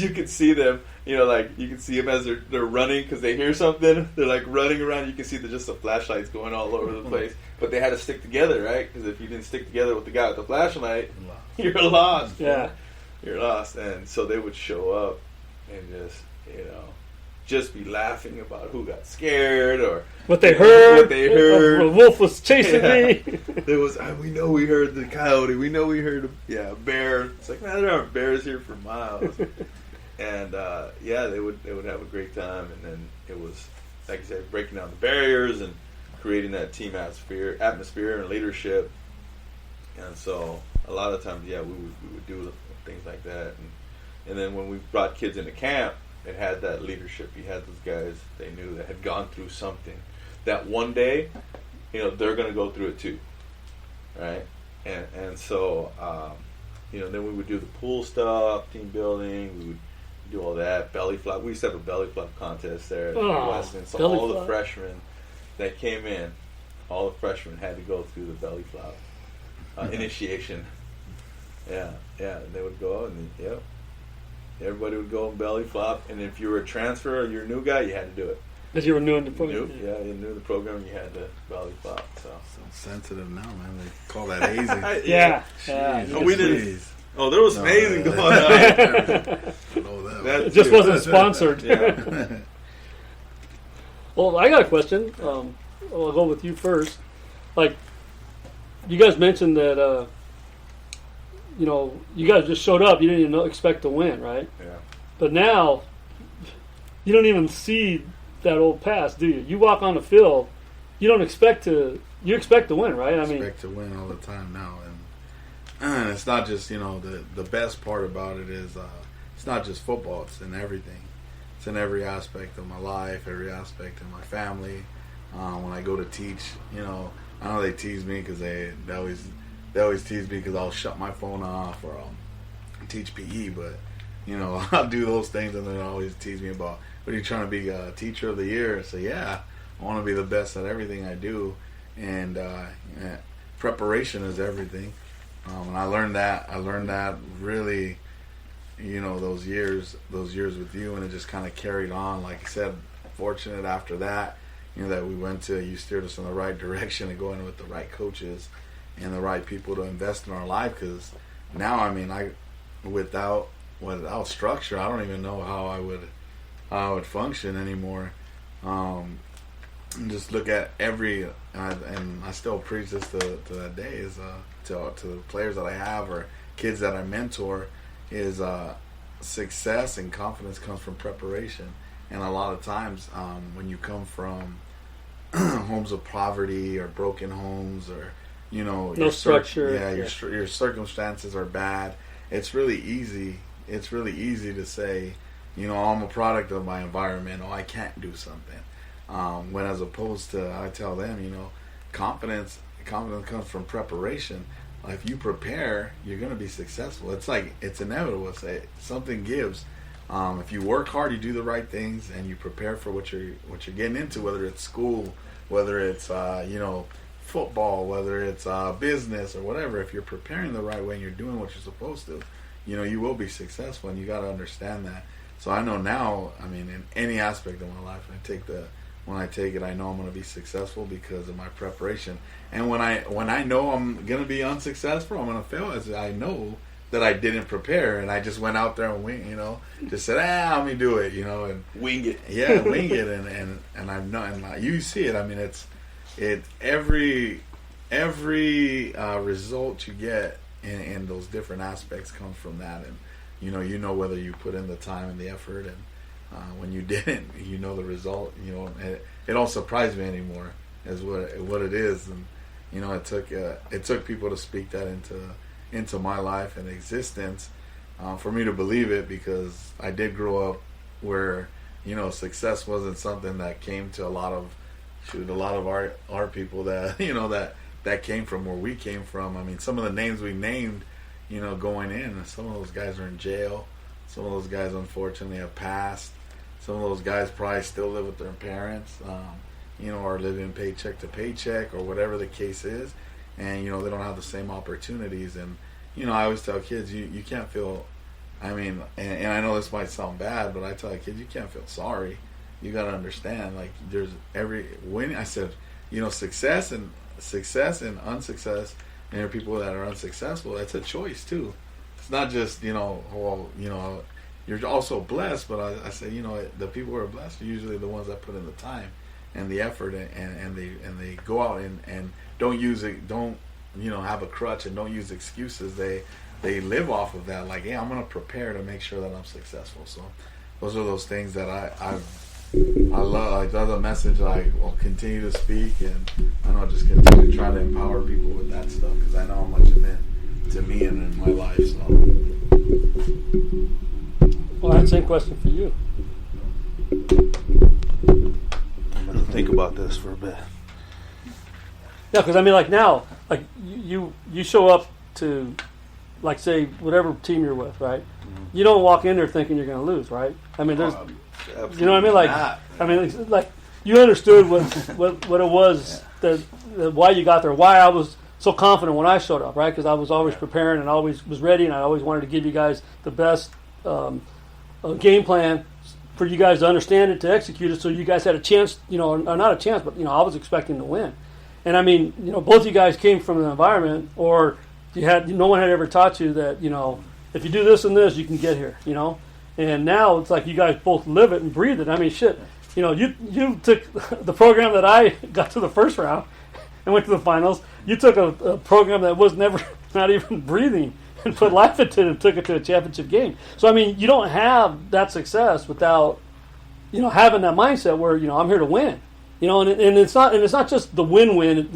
you could see them. You can see them as they're running because they hear something. They're running around. You can see just the flashlights going all over the place. But they had to stick together, right? Because if you didn't stick together with the guy with the flashlight, you're lost. Yeah. You're lost. And so they would show up and just be laughing about who got scared or what they heard. A wolf was chasing me. There was, we know we heard the coyote. We know we heard a bear. It's like, man, there aren't bears here for miles. And they would have a great time, and then it was, like I said, breaking down the barriers and creating that team atmosphere and leadership. And so a lot of times, we would do things like that. And then when we brought kids into camp, it had that leadership. You had those guys they knew that had gone through something. That one day, they're going to go through it too, right? And so, then we would do the pool stuff, team building. We would do all that, belly flop. We used to have a belly flop contest there at Weston. So all the freshmen that came in, all the freshmen had to go through the belly flop initiation. Yeah. They would go and everybody would go and belly flop. And if you were a transfer or you're a new guy, you had to do it. Because you were new in the program. You knew the program. You had to belly flop. So sensitive now, man. They call that hazing. Yeah. We didn't. Oh, there was hazing going on. It just wasn't sponsored. Well, I got a question. I'll go with you first. You guys mentioned that, you guys just showed up. You didn't even expect to win, right? Yeah. But now, you don't even see that old pass, do you? You walk on the field, you expect to win, right? Expect to win all the time now, and it's not just the best part about it is it's not just football; it's in everything. It's in every aspect of my life, every aspect of my family. When I go to teach, I know they tease me because they always tease me because I'll shut my phone off or I'll teach PE, but I'll do those things and they always tease me about, what are you trying to be a teacher of the year? So yeah, I want to be the best at everything I do, and preparation is everything. And I learned that really, those years with you, and it just kind of carried on. Like I said, fortunate after that, that we went to. You steered us in the right direction and going with the right coaches and the right people to invest in our life. Because now, I mean, without structure, I don't even know how I would function anymore. And just look at and I still preach this to that day, is to the players that I have or kids that I mentor, is success and confidence comes from preparation. And a lot of times when you come from homes of poverty or broken homes, or no structure, your circumstances are bad, it's really easy to say, I'm a product of my environment, or I can't do something. When as opposed to, I tell them, confidence comes from preparation. If you prepare, you're going to be successful. It's inevitable. Something gives. If you work hard, you do the right things, and you prepare for what you're getting into, whether it's school, whether it's football, whether it's business or whatever. If you're preparing the right way and you're doing what you're supposed to, you will be successful, and you got to understand that. So I know now, I mean, in any aspect of my life, when I take it, I know I'm going to be successful because of my preparation. And when I know I'm going to be unsuccessful, I'm going to fail, as I know that I didn't prepare, and I just went out there and just said, let me do it, and wing it. Yeah, wing it, and I've known, and you see it. I mean, it's every result you get in those different aspects comes from that, and you know whether you put in the time and the effort, and when you didn't, the result. It don't surprise me anymore as what it is, and it took people to speak that into my life and existence for me to believe it, because I did grow up where success wasn't something that came to a lot of our people that that came from where we came from. I mean, some of the names we named, going in, some of those guys are in jail. Some of those guys, unfortunately, have passed. Some of those guys probably still live with their parents, or living paycheck to paycheck, or whatever the case is. And, they don't have the same opportunities. And, I always tell kids, you can't feel, I mean, and I know this might sound bad, but I tell kids, you can't feel sorry. You got to understand, there's I said, success and unsuccess, and there are people that are unsuccessful. That's a choice too. It's not just, you're also blessed, but I say, the people who are blessed are usually the ones that put in the time and the effort, and they go out and don't have a crutch and don't use excuses. They live off of that. Hey, I'm going to prepare to make sure that I'm successful. So those are those things that I love. That's a message I will continue to speak, and I know I'll just continue to try to empower people with that stuff, because I know how much it meant to me and in my life. So. Well, that's the same question for you. I'm going to think about this for a bit. Yeah, because I mean, now, you show up to, say, whatever team you're with, right? Mm-hmm. You don't walk in there thinking you're going to lose, right? I mean, there's, you know what I mean? You understood what it was, why you got there, why I was so confident when I showed up, right? Because I was always preparing and always was ready, and I always wanted to give you guys the best game plan for you guys to understand it, to execute it, so you guys had a chance, or not a chance, but I was expecting to win. And I mean, both you guys came from an environment, or no one had ever taught you that, if you do this and this, you can get here, And now it's like you guys both live it and breathe it. I mean, shit, you took the program that I got to the first round and went to the finals. You took a program that was never, not even breathing, and put life into it and took it to a championship game. So, I mean, you don't have that success without, having that mindset where, I'm here to win. And it's not just the win-win,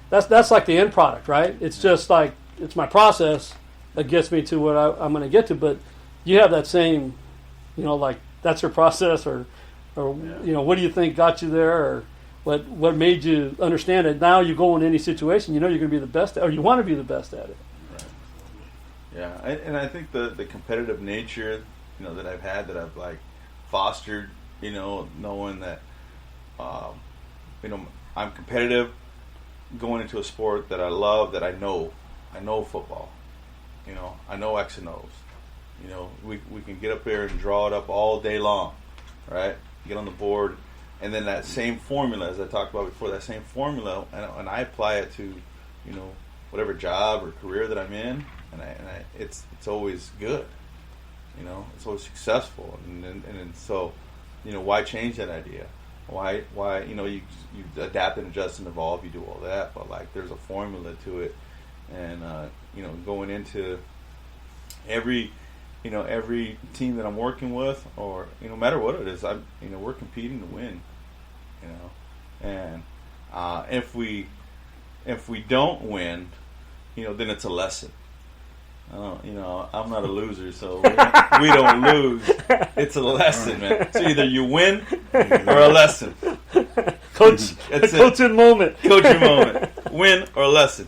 that's like the end product, right? It's just it's my process that gets me to what I'm going to get to. But you have that same, that's your process, or what do you think got you there, or what made you understand it? Now you go into any situation, you're going to be the best, or you want to be the best at it. Right. Yeah, and I think the competitive nature, that I've had, that I've fostered, knowing that, I'm competitive, going into a sport that I love, that I know football, I know X and O's, we can get up there and draw it up all day long, right? Get on the board, And then that same formula, as I talked about before, that same formula, and I apply it to, you know, whatever job or career that I'm in, and it's always good. You know, it's always successful, and so, you know, why change that idea? Why you know, you adapt and adjust and evolve, you do all that, but like there's a formula to it, and you know, going into every team that I'm working with, or you know, no matter what it is, we're competing to win, you know, and if we don't win, you know, then it's a lesson. You know, I'm not a loser, so we don't lose. It's a lesson, man. So either you win or a lesson. Coaching moment. Coaching moment. Win or a lesson.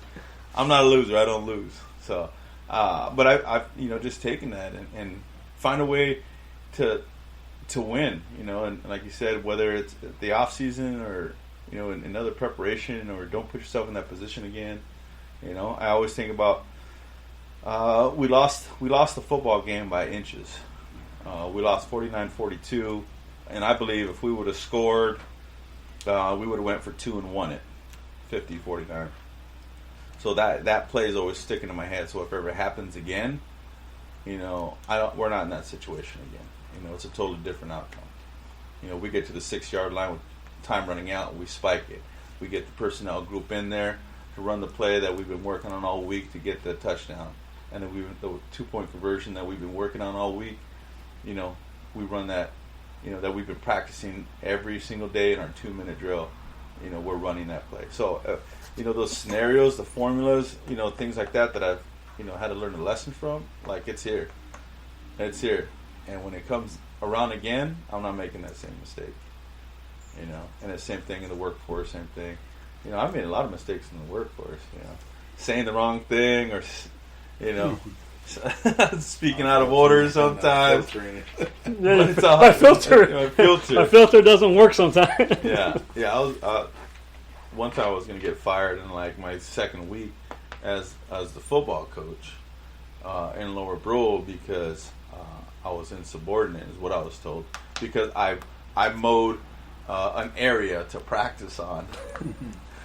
I'm not a loser. I don't lose. So, but I've you know, just taken that and find a way to win. You know, and like you said, whether it's the off season or you know, in other preparation, or don't put yourself in that position again. You know, I always think about. We lost the football game by inches. We lost 49-42, and I believe if we would have scored, we would have went for 2 and won it, 50-49. So that play is always sticking in my head. So if it ever happens again, you know, we're not in that situation again. You know, it's a totally different outcome. You know, we get to the 6-yard line with time running out, and we spike it. We get the personnel group in there to run the play that we've been working on all week to get the touchdown. And then the 2-point conversion that we've been working on all week, you know, we run that, you know, that we've been practicing every single day in our 2-minute drill. You know, we're running that play. So, you know, those scenarios, the formulas, you know, things like that I've, you know, had to learn a lesson from, like it's here. It's here. And when it comes around again, I'm not making that same mistake. You know, and the same thing in the workforce, same thing. You know, I've made a lot of mistakes in the workforce, you know, saying the wrong thing or... You know, speaking out of order sometimes. My filter doesn't work sometimes. Yeah. I was one time I was going to get fired in like my second week as the football coach in Lower Bro because I was insubordinate, is what I was told. Because I mowed an area to practice on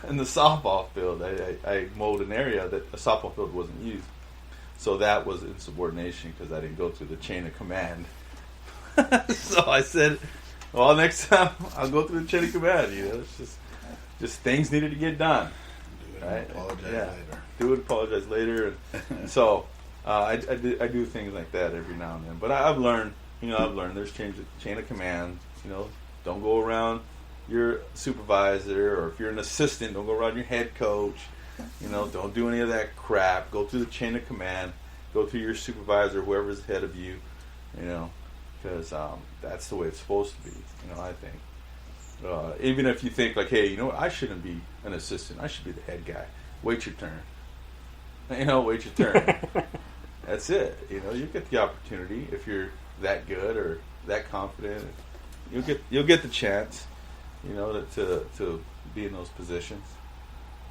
in the softball field. I mowed an area that the softball field wasn't used. So that was insubordination because I didn't go through the chain of command. So I said, well, next time I'll go through the chain of command. You know, it's just things needed to get done. Do it and apologize later. Do it, apologize later. And so I do things like that every now and then. But I've learned, there's chain of command. You know, don't go around your supervisor, or if you're an assistant, don't go around your head coach. You know, don't do any of that crap. Go through the chain of command. Go through your supervisor, whoever's ahead of you. You know, because that's the way it's supposed to be. You know, I think. Even if you think like, hey, you know what, I shouldn't be an assistant. I should be the head guy. Wait your turn. You know, wait your turn. That's it. You know, you get the opportunity if you're that good or that confident. You'll get the chance. You know, to be in those positions.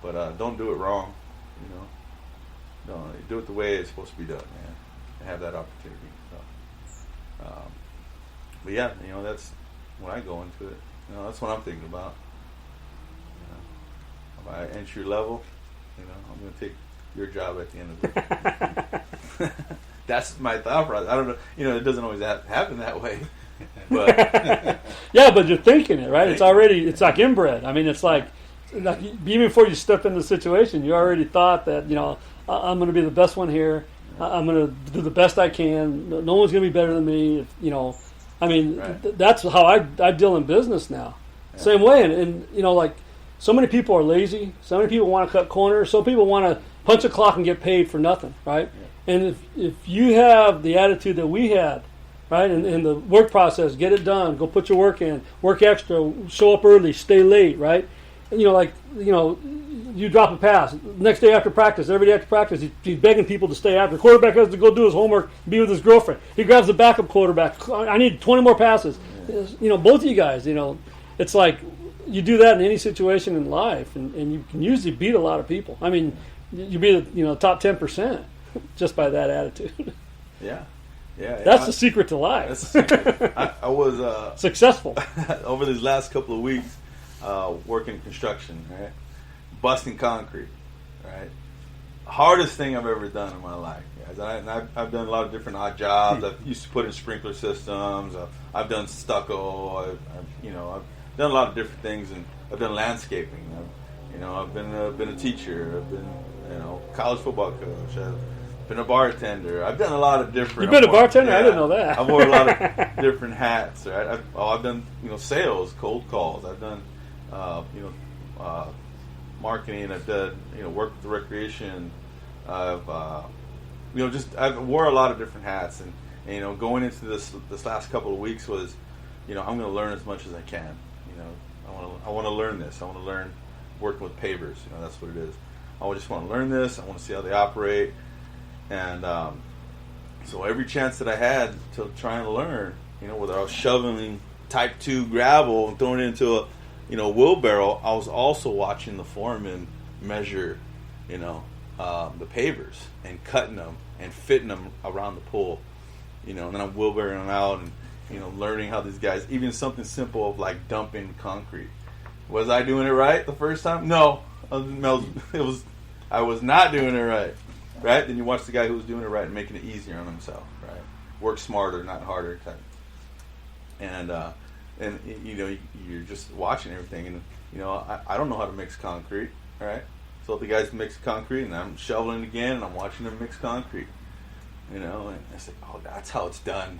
But don't do it wrong, you know. No, do it the way it's supposed to be done, man. And have that opportunity. So, but yeah, you know, that's when I go into it. You know, that's what I'm thinking about. You know, if I entry level, you know, I'm going to take your job at the end of it. That's my thought process. I don't know. You know, it doesn't always happen that way. But yeah, but you're thinking it, right? It's like inbred. I mean, it's like even before you step into the situation, you already thought that, you know, I'm going to be the best one here. I'm going to do the best I can. No one's going to be better than me. You know, I mean, that's how I deal in business now. Yeah. Same way. And, you know, like so many people are lazy. So many people want to cut corners. Some people want to punch a clock and get paid for nothing, right? Yeah. And if you have the attitude that we had, right, in the work process, get it done, go put your work in, work extra, show up early, stay late, right? You know, like, you know, you drop a pass. Next day after practice, every day after practice, he's begging people to stay after. The quarterback has to go do his homework, be with his girlfriend. He grabs the backup quarterback. I need 20 more passes. You know, both of you guys, you know, it's like you do that in any situation in life, and you can usually beat a lot of people. I mean, you beat, you know, top 10% just by that attitude. Yeah. That's the secret to life. That's the secret. I was successful over these last couple of weeks working construction, right? Busting concrete, right? Hardest thing I've ever done in my life. Guys. I've done a lot of different odd jobs. I've used to put in sprinkler systems. I've done stucco. I've done a lot of different things, and I've done landscaping. I've been a teacher. I've been college football coach. I've been a bartender. I've done a lot of different. You've been a bartender? Yeah, I didn't know that. I've worn a lot of different hats. Right? I've done sales, cold calls. I've done marketing. I've done work with the recreation. I've wore a lot of different hats, and going into this last couple of weeks was, I'm going to learn as much as I can. I want to learn this. I want to learn working with pavers. That's what it is. I just want to learn this. I want to see how they operate, and so every chance that I had to try and learn, whether I was shoveling type 2 gravel and throwing it into a wheelbarrow, I was also watching the foreman measure, the pavers and cutting them and fitting them around the pool, and then I'm wheelbarrowing them out and, learning how these guys, even something simple of like dumping concrete. Was I doing it right the first time? No. I was not doing it right. Right? Then you watch the guy who was doing it right and making it easier on himself, right? Work smarter, not harder. And you're just watching everything, and I don't know how to mix concrete, right? So the guys mix concrete, and I'm shoveling again, and I'm watching them mix concrete, and I say, oh, that's how it's done.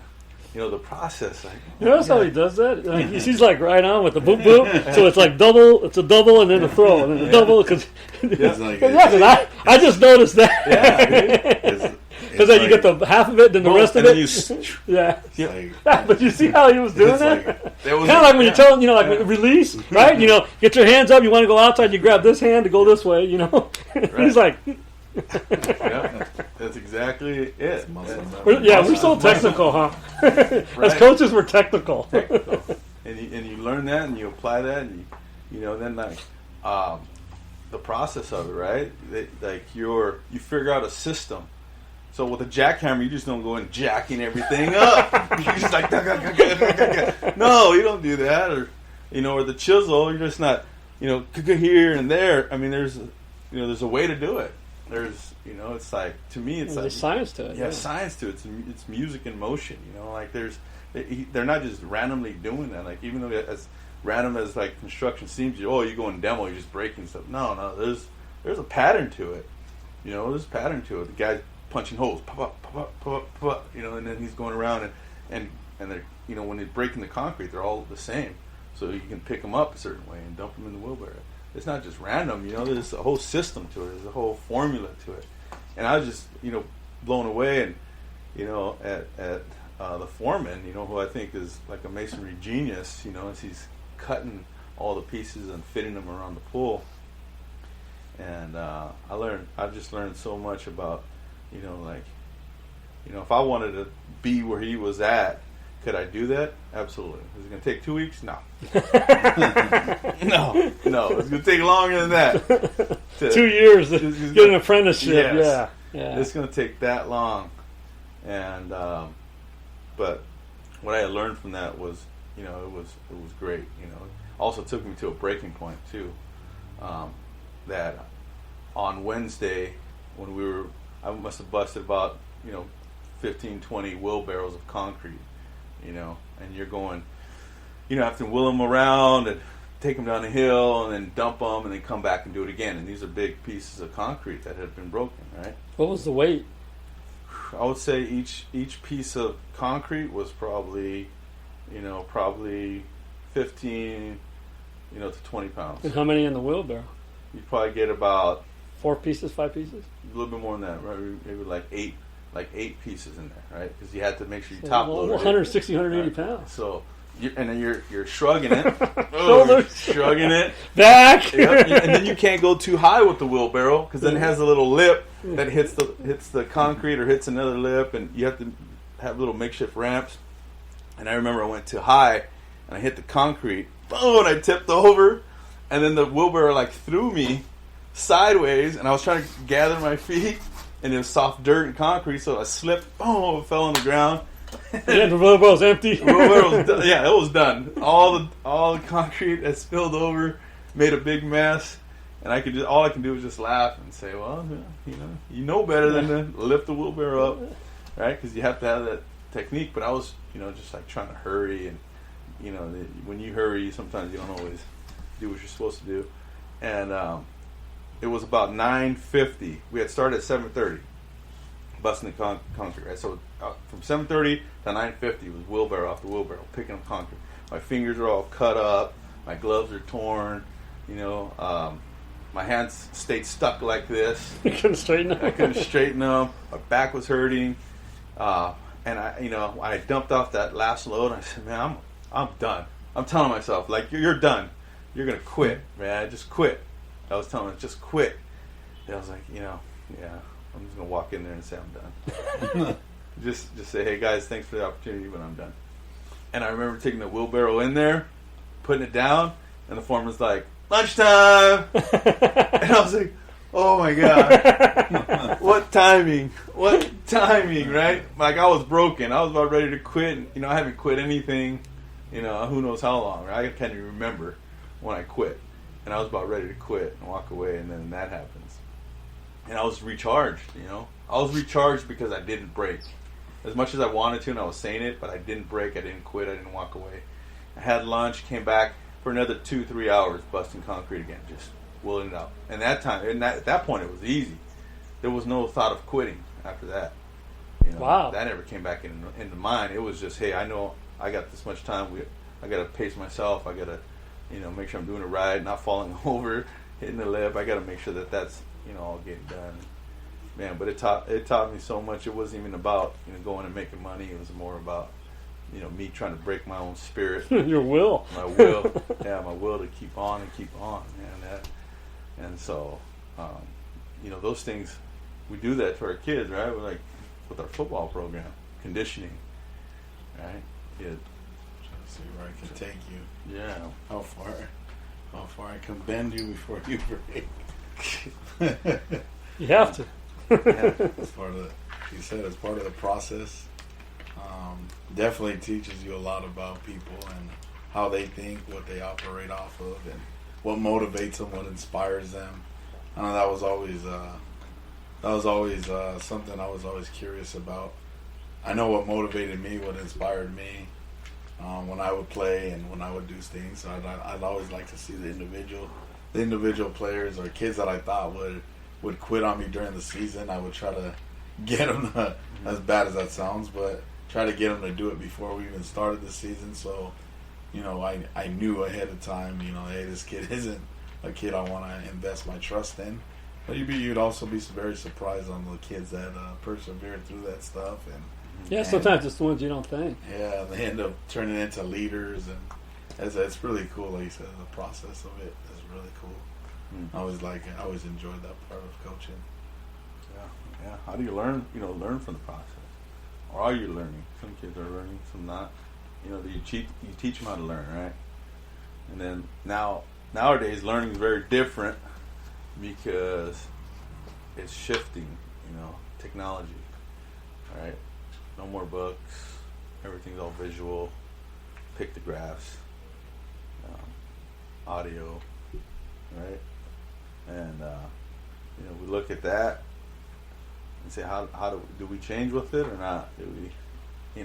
The process. That's how he does that. He's like right on with the boop boop. So it's like double. It's a double and then a throw and then a double because. I just noticed that. Yeah. Because then you get the half of it, then the rest of it. But you see how he was doing it? Kind of like when you tell him, like release, right? Get your hands up. You want to go outside, you grab this hand to go this way. Right. He's like. Yeah, that's exactly it. We're so technical, huh? As coaches, we're technical. And you learn that, and you apply that, and then the process of it, right? You figure out a system. So with a jackhammer, you just don't go and jacking everything up. You're just like no, you don't do that, or the chisel, you're just not here and there. I mean, there's a way to do it. There's, it's like, to me, it's like science to it. Yeah, science to it. It's music in motion. They're not just randomly doing that. Like, even though as random as like construction seems, you go in demo, you're just breaking stuff. No, there's a pattern to it. There's a pattern to it. The guy's punching holes, pop up, pop up, pop up, pop up. And then he's going around and they're, when they're breaking the concrete, they're all the same. So you can pick them up a certain way and dump them in the wheelbarrow. It's not just random, there's a whole system to it. There's a whole formula to it. And I was just, blown away. And, at the foreman, who I think is like a masonry genius, as he's cutting all the pieces and fitting them around the pool. And I just learned so much about, if I wanted to be where he was at, could I do that? Absolutely. Is it going to take 2 weeks? No. No. It's going to take longer than that. 2 years to get an apprenticeship. Yes. Yeah. It's going to take that long. And but what I learned from that was, it was great. Also took me to a breaking point too. That on Wednesday when I must have busted about 15, 20 wheelbarrows of concrete. And you're going, have to wheel them around and take them down the hill and then dump them and then come back and do it again. And these are big pieces of concrete that had been broken, right? What was the weight? I would say each piece of concrete was probably 15, to 20 pounds. And how many in the wheelbarrow? You'd probably get about 4 pieces, 5 pieces? A little bit more than that, right? Maybe like eight pieces in there, right? Because you had to make sure you top load 160, 180 pounds. So, and then you're shrugging it, shrugging it back, and then you can't go too high with the wheelbarrow because then it has a little lip that hits the concrete or hits another lip, and you have to have little makeshift ramps. And I remember I went too high and I hit the concrete, boom, and I tipped over, and then the wheelbarrow threw me sideways, and I was trying to gather my feet. and it was soft dirt and concrete, so I slipped, it fell on the ground. Yeah, the wheelbarrow was empty. The wheelbarrow was done. Yeah, it was done. All the concrete had spilled over, made a big mess, and all I can do is just laugh and say, well, you know better than to lift the wheelbarrow up, right? Because you have to have that technique. But I was, just like trying to hurry, and when you hurry, sometimes you don't always do what you're supposed to do. And it was about 9:50. We had started at 7:30, busting the concrete, right? So from 7:30 to 9:50 was wheelbarrow after wheelbarrow, picking up concrete. My fingers are all cut up. My gloves are torn. My hands stayed stuck like this. You couldn't straighten them. I couldn't straighten them. My back was hurting. And I dumped off that last load. And I said, man, I'm done. I'm telling myself, like, you're done. You're going to quit, man. Just quit. I was telling him, just quit. And I was like, yeah, I'm just going to walk in there and say I'm done. just say, hey, guys, thanks for the opportunity, but I'm done. And I remember taking the wheelbarrow in there, putting it down, and the foreman's like, lunchtime! And I was like, oh my God. What timing, right? Like, I was broken. I was about ready to quit. I haven't quit anything, who knows how long, right? I can't even remember when I quit. And I was about ready to quit and walk away, and then that happens. And I was recharged, I was recharged because I didn't break. As much as I wanted to, and I was saying it, but I didn't break, I didn't quit, I didn't walk away. I had lunch, came back for another 2-3 hours, busting concrete again, just willing it out. And at that point, it was easy. There was no thought of quitting after that. Wow. That never came back into mind. It was just, hey, I know I got this much time. I got to pace myself. I got to, make sure I'm doing it right, not falling over, hitting the lip. I got to make sure that's, all getting done. Man, but it taught me so much. It wasn't even about going and making money. It was more about me trying to break my own spirit. Your will. My will. Yeah, my will to keep on, man. And so, those things, we do that to our kids, right? We're like, with our football program, conditioning, right? Trying to see where I can take you. Yeah. How far I can bend you before you break. You have to. Yeah, it's part of it's part of the process. Definitely teaches you a lot about people and how they think, what they operate off of, and what motivates them, what inspires them. I know that was always something I was always curious about. I know what motivated me, what inspired me when I would play and when I would do things. So I'd always like to see the individual players or kids that I thought would quit on me during the season. I would try to get them to, as bad as that sounds, but try to get them to do it before we even started the season. So, I knew ahead of time, hey, this kid isn't a kid I want to invest my trust in. But you'd also be very surprised on the kids that persevered through that stuff. And sometimes it's the ones you don't think. Yeah, they end up turning into leaders, and it's really cool. Like you said, the process of it is really cool. I always enjoyed that part of coaching. Yeah. How do you learn? Learn from the process, or are you learning? Some kids are learning, some not. You teach them how to learn, right? And then nowadays, learning is very different because it's shifting. Technology, right? No more books. Everything's all visual, pictographs, audio, right? And we look at that and say, how do we change with it or not? Do we,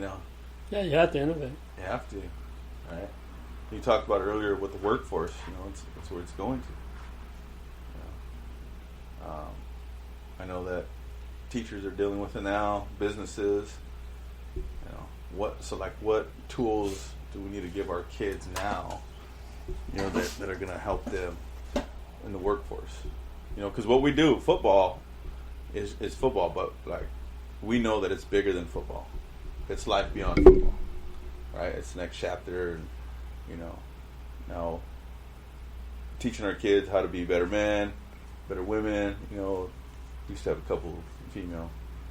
Yeah, you have to innovate. You have to, right? You talked about earlier with the workforce. It's where it's going to. I know that teachers are dealing with it now. Businesses. What tools do we need to give our kids now? That are going to help them in the workforce. Because what we do, football, is football, but we know that it's bigger than football. It's life beyond football, right? It's the next chapter, and now teaching our kids how to be better men, better women. We used to have a couple of female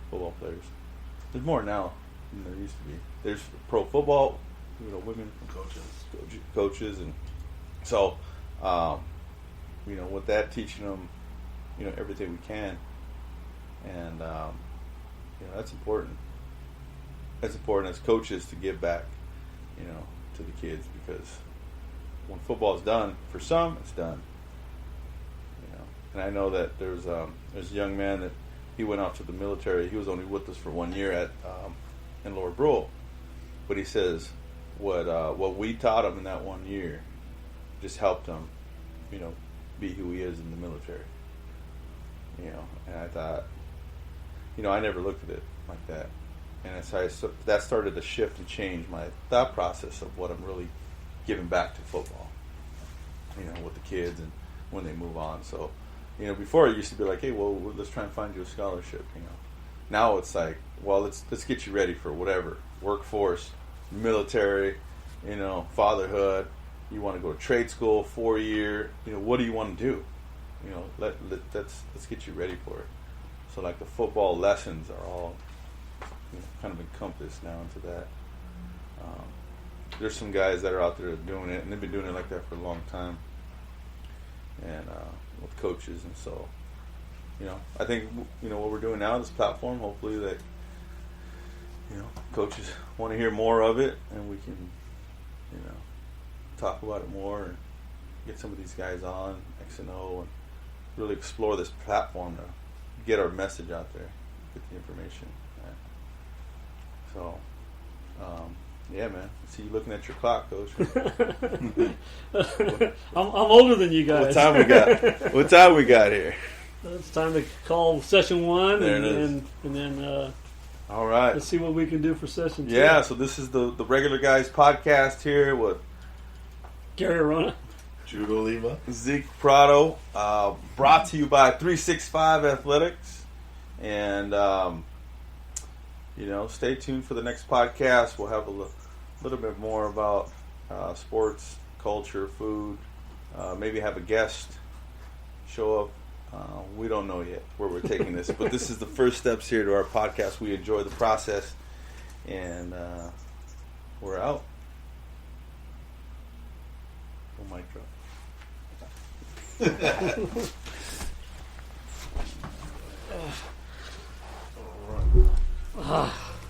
football players. There's more now than there used to be. There's pro football, women coaches, and so with that, teaching them everything we can And that's important. That's important as coaches to give back, to the kids, because when football's done, for some, it's done. And I know that there's a young man that he went off to the military. He was only with us for 1 year at in Lower Brule, but he says what we taught him in that 1 year just helped him, be who he is in the military. And I thought, I never looked at it like that. And that started to shift and change my thought process of what I'm really giving back to football, with the kids and when they move on. So, before it used to be like, hey, well, let's try and find you a scholarship, Now it's like, well, let's get you ready for whatever, workforce, military, fatherhood. You want to go to trade school, 4-year, what do you want to do? Let's get you ready for it. So like the football lessons are all kind of encompassed now into that. There's some guys that are out there doing it, and they've been doing it like that for a long time, and with coaches. And so, I think what we're doing now, this platform, hopefully that coaches want to hear more of it, and we can talk about it more and get some of these guys on X and O and really explore this platform to get our message out there, get the information. So, yeah, man. I see you looking at your clock, Coach. I'm older than you guys. What time we got? What time we got here? It's time to call session 1, there and then all right. Let's see what we can do for session 2. Yeah. So this is the Regular Guys podcast here with Gary Orona, Jude Oliva, Zeke Prado, brought to you by 365 Athletics, and stay tuned for the next podcast. We'll have a little bit more about sports, culture, food. Maybe have a guest show up. We don't know yet where we're taking this, but this is the first steps here to our podcast. We enjoy the process, and we're out. Oh, mic drop.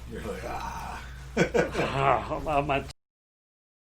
You're like, my